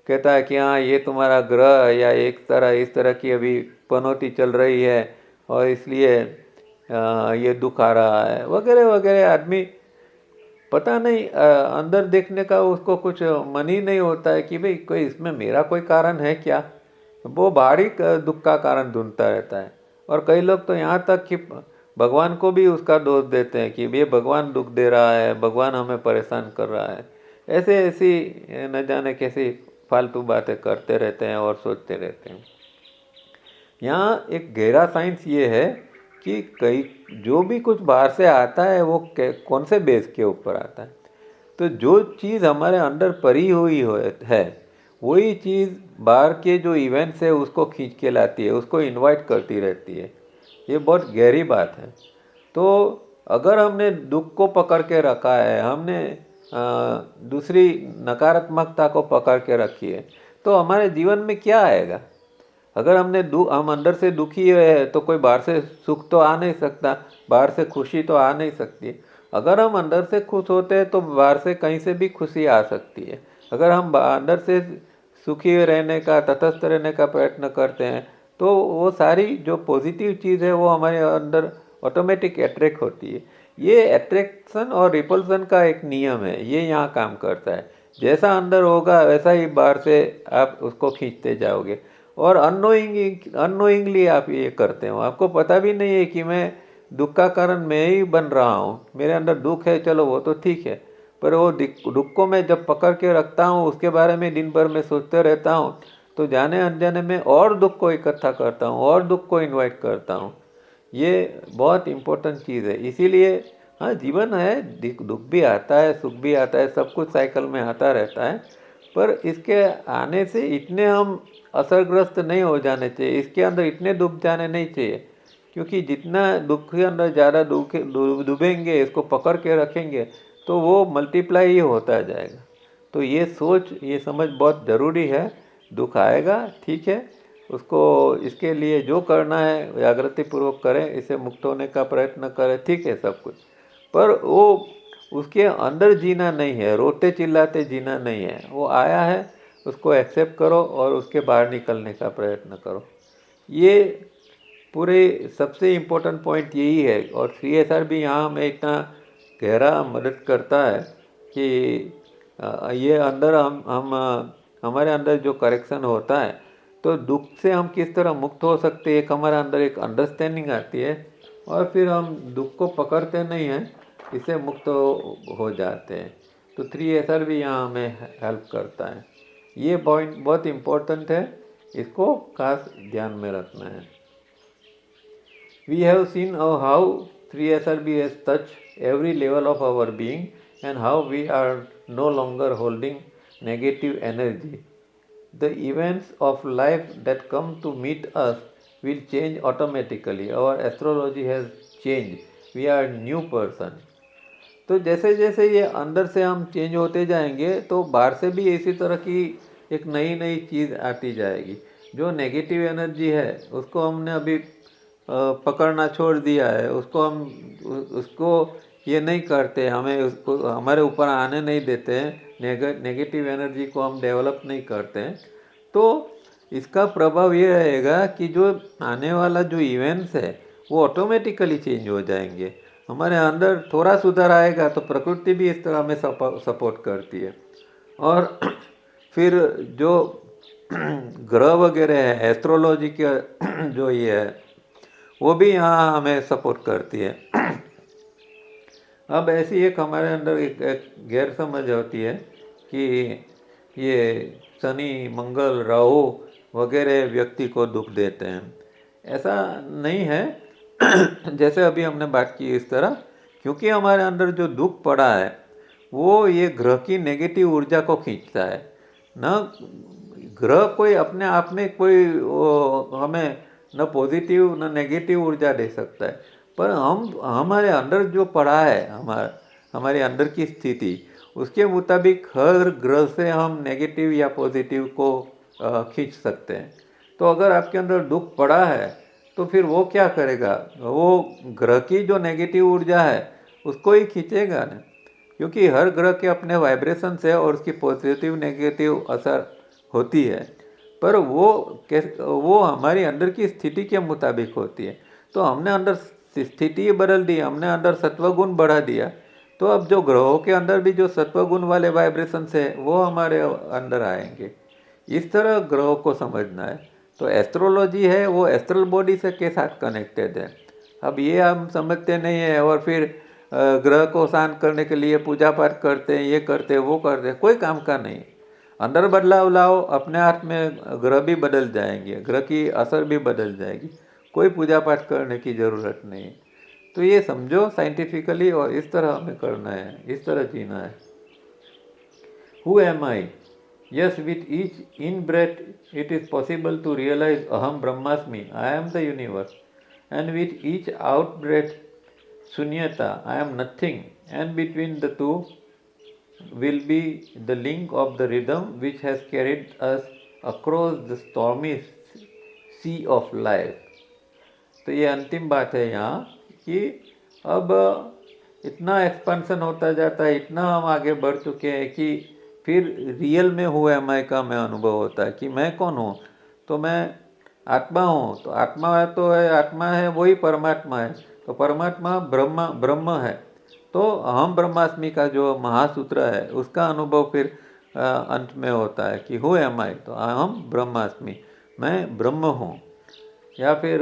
कहता है कि हाँ ये तुम्हारा ग्रह या एक तरह इस तरह की अभी पनौती चल रही है और इसलिए ये दुख आ रहा है वगैरह वगैरह। आदमी पता नहीं अंदर देखने का उसको कुछ मन ही नहीं होता है कि भाई कोई इसमें मेरा कोई कारण है क्या, वो बाहरी दुख का कारण ढूंढता रहता है। और कई लोग तो यहाँ तक कि भगवान को भी उसका दोष देते हैं कि ये भगवान दुख दे रहा है, भगवान हमें परेशान कर रहा है। ऐसे ऐसी न जाने कैसी फालतू बातें करते रहते हैं और सोचते रहते हैं। यहाँ एक गहरा साइंस ये है कि कई जो भी कुछ बाहर से आता है वो कौन से बेस के ऊपर आता है। तो जो चीज़ हमारे अंदर परी हुई है वही चीज़ बाहर के जो इवेंट्स है उसको खींच के लाती है, उसको इनवाइट करती रहती है। ये बहुत गहरी बात है। तो अगर हमने दुख को पकड़ के रखा है, हमने दूसरी नकारात्मकता को पकड़ के रखी है, तो हमारे जीवन में क्या आएगा। अगर हम अंदर से दुखी है तो कोई बाहर से सुख तो आ नहीं सकता, बाहर से खुशी तो आ नहीं सकती। अगर हम अंदर से खुश होते हैं तो बाहर से कहीं से भी खुशी आ सकती है। अगर हम अंदर से सुखी रहने का, तटस्थ रहने का प्रयत्न करते हैं तो वो सारी जो पॉजिटिव चीज़ है वो हमारे अंदर ऑटोमेटिक अट्रैक्ट होती है। ये अट्रैक्शन और रिपल्सन का एक नियम है, ये यहाँ काम करता है। जैसा अंदर होगा वैसा ही बाहर से आप उसको खींचते जाओगे और अननोइंगली आप ये करते हो। आपको पता भी नहीं है कि मैं दुख का कारण मैं ही बन रहा हूँ, मेरे अंदर दुख है, चलो वो तो ठीक है, पर वो दुख को मैं जब पकड़ के रखता हूँ उसके बारे में दिन भर में सोचते रहता हूँ तो जाने अनजाने में और दुख को इकट्ठा करता हूँ और दुख को इन्वाइट करता हूँ। ये बहुत इम्पोर्टेंट चीज़ है। इसीलिए हाँ जीवन है, दुख भी आता है, सुख भी आता है, सब कुछ साइकिल में आता रहता है, पर इसके आने से इतने हम असरग्रस्त नहीं हो जाने चाहिए, इसके अंदर इतने डूब जाने नहीं चाहिए। क्योंकि जितना दुख के अंदर ज़्यादा डूबेंगे, इसको पकड़ के रखेंगे तो वो मल्टीप्लाई ही होता जाएगा। तो ये सोच, ये समझ बहुत ज़रूरी है। दुख आएगा, ठीक है, उसको इसके लिए जो करना है जागृतिपूर्वक करें, इसे मुक्त होने का प्रयत्न करें, ठीक है सब कुछ, पर वो उसके अंदर जीना नहीं है, रोते चिल्लाते जीना नहीं है। वो आया है, उसको एक्सेप्ट करो और उसके बाहर निकलने का प्रयत्न करो। ये पूरे सबसे इम्पोर्टेंट पॉइंट यही है। और CSR भी यहाँ हमें इतना गहरा मदद करता है कि ये अंदर हम हमारे अंदर जो करेक्शन होता है तो दुख से हम किस तरह मुक्त हो सकते हैं, हमारे अंदर एक अंडरस्टैंडिंग आती है और फिर हम दुख को पकड़ते नहीं हैं, इससे मुक्त हो जाते हैं। तो 3SR भी यहाँ हमें हेल्प करता है। ये पॉइंट बहुत इम्पोर्टेंट है, इसको खास ध्यान में रखना है। We have seen how 3SRB has touched every level of our being and how we are no longer holding negative energy. The events of life that come to meet us will change automatically. Our astrology has changed. We are a new person. तो जैसे जैसे ये अंदर से हम change होते जाएंगे तो बाहर से भी इसी तरह की एक नई नई चीज़ आती जाएगी। जो नेगेटिव एनर्जी है उसको हमने अभी पकड़ना छोड़ दिया है, उसको हम उसको ये नहीं करते, हमें उसको हमारे ऊपर आने नहीं देते हैं, नेगेटिव एनर्जी को हम डेवलप नहीं करते हैं। तो इसका प्रभाव ये रहेगा कि जो आने वाला जो इवेंट्स है वो ऑटोमेटिकली चेंज हो जाएंगे। हमारे अंदर थोड़ा सुधार आएगा तो प्रकृति भी इस तरह हमें सपोर्ट करती है। और फिर जो ग्रह वगैरह है, एस्ट्रोलॉजी का जो ये है वो भी यहाँ हमें सपोर्ट करती है। अब ऐसी एक हमारे अंदर एक गैर समझ होती है कि ये शनि, मंगल, राहु वगैरह व्यक्ति को दुख देते हैं। ऐसा नहीं है। जैसे अभी हमने बात की इस तरह, क्योंकि हमारे अंदर जो दुख पड़ा है वो ये ग्रह की नेगेटिव ऊर्जा को खींचता है न। ग्रह कोई अपने आप में कोई हमें न पॉजिटिव न नेगेटिव ऊर्जा दे सकता है, पर हम हमारे अंदर जो पड़ा है, हमारे अंदर की स्थिति, उसके मुताबिक हर ग्रह से हम नेगेटिव या पॉजिटिव को खींच सकते हैं। तो अगर आपके अंदर दुख पड़ा है तो फिर वो क्या करेगा, वो ग्रह की जो नेगेटिव ऊर्जा है उसको ही खींचेगा ना, क्योंकि हर ग्रह के अपने वाइब्रेशन है और उसकी पॉजिटिव नेगेटिव असर होती है, पर वो हमारी अंदर की स्थिति के मुताबिक होती है। तो हमने अंदर स्थिति बदल दी, हमने अंदर सत्वगुण बढ़ा दिया, तो अब जो ग्रहों के अंदर भी जो सत्वगुण वाले वाइब्रेशन है वो हमारे अंदर आएंगे। इस तरह ग्रहों को समझना है। तो एस्ट्रोलॉजी है वो एस्ट्रल बॉडी से के साथ कनेक्टेड है। अब ये हम समझते नहीं है और फिर ग्रह को शांत करने के लिए पूजा पाठ करते हैं, ये करते हैं, वो करते हैं, कोई काम का नहीं। अंदर बदलाव लाओ, अपने हाथ में ग्रह भी बदल जाएंगे, ग्रह की असर भी बदल जाएगी, कोई पूजा पाठ करने की ज़रूरत नहीं। तो ये समझो साइंटिफिकली, और इस तरह हमें करना है, इस तरह जीना है। Who am I? Yes, with each in-breath it is possible to realize Aham Brahmasmi, I am the universe. And with each out-breath, Sunyata, I am nothing. And between the two will be the link of the rhythm which has carried us across the stormy sea of life. तो ये अंतिम बात है यहाँ कि अब इतना expansion होता जाता है, इतना हम आगे बढ़ चुके हैं कि फिर रियल में हुए मैं का मैं अनुभव होता है कि मैं कौन हूँ। तो मैं आत्मा हूँ, तो आत्मा है तो है, आत्मा है वही परमात्मा है, तो परमात्मा ब्रह्म है। तो हम ब्रह्मास्मि का जो महासूत्र है उसका अनुभव फिर अंत में होता है कि हु एम आई, तो हम ब्रह्मास्मि, मैं ब्रह्म हूँ। या फिर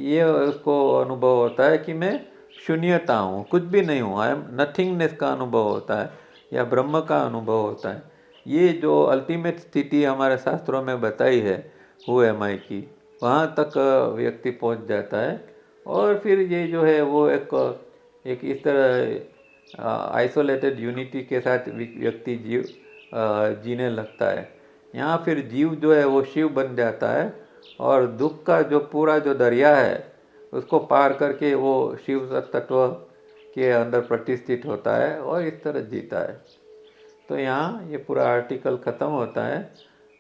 ये उसको अनुभव होता है कि मैं शून्यता हूँ, कुछ भी नहीं हूँ, आई एम नथिंगनेस का अनुभव होता है, या ब्रह्म का अनुभव होता है। ये जो अल्टीमेट स्थिति हमारे शास्त्रों में बताई है हु एम आई की, वहाँ तक व्यक्ति पहुँच जाता है। और फिर ये जो है वो एक इस तरह आइसोलेटेड यूनिटी के साथ व्यक्ति जीने लगता है। यहाँ फिर जीव जो है वो शिव बन जाता है और दुख का जो पूरा जो दरिया है उसको पार करके वो शिव तत्व के अंदर प्रतिष्ठित होता है और इस तरह जीता है। तो यहाँ ये पूरा आर्टिकल ख़त्म होता है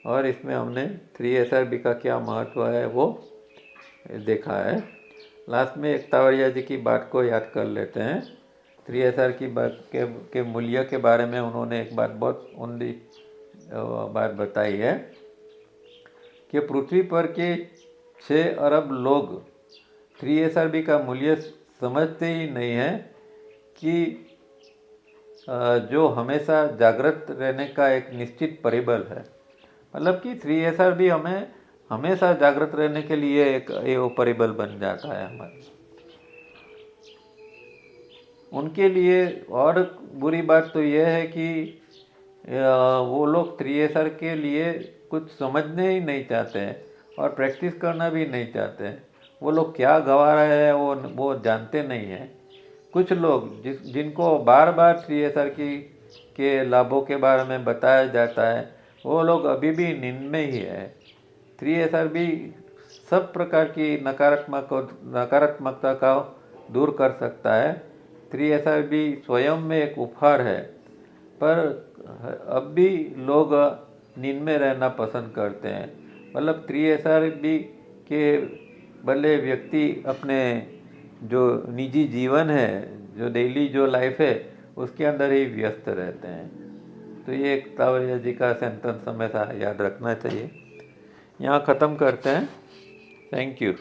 और इसमें हमने 3SRB का क्या महत्व है वो देखा है। लास्ट में एक तावड़िया जी की बात को याद कर लेते हैं। 3SR की बात के मूल्य के बारे में उन्होंने एक बात बहुत उम्दी बात बताई है कि पृथ्वी पर के 6 अरब लोग 3SRB का मूल्य समझते ही नहीं है कि जो हमेशा जागृत रहने का एक निश्चित परिबल है। मतलब कि 3SRB हमें हमेशा जागृत रहने के लिए एक परिबल बन जाता है हमारे उनके लिए। और बुरी बात तो यह है कि वो लोग 3SR के लिए कुछ समझने ही नहीं चाहते हैं और प्रैक्टिस करना भी नहीं चाहते हैं। वो लोग क्या गवा रहे हैं वो जानते नहीं हैं। कुछ लोग जिनको बार बार 3SR के लाभों के बारे में बताया जाता है वो लोग अभी भी नींद में ही है। 3SR भी सब प्रकार की नकारात्मकता का दूर कर सकता है, 3SRB स्वयं में एक उपहार है, पर अब भी लोग नींद में रहना पसंद करते हैं। मतलब 3SRB के भले व्यक्ति अपने जो निजी जीवन है, जो डेली जो लाइफ है, उसके अंदर ही व्यस्त रहते हैं। तो ये एक तावड़िया जी का सेंटेंस हमेशा याद रखना चाहिए। यहाँ ख़त्म करते हैं। Thank you.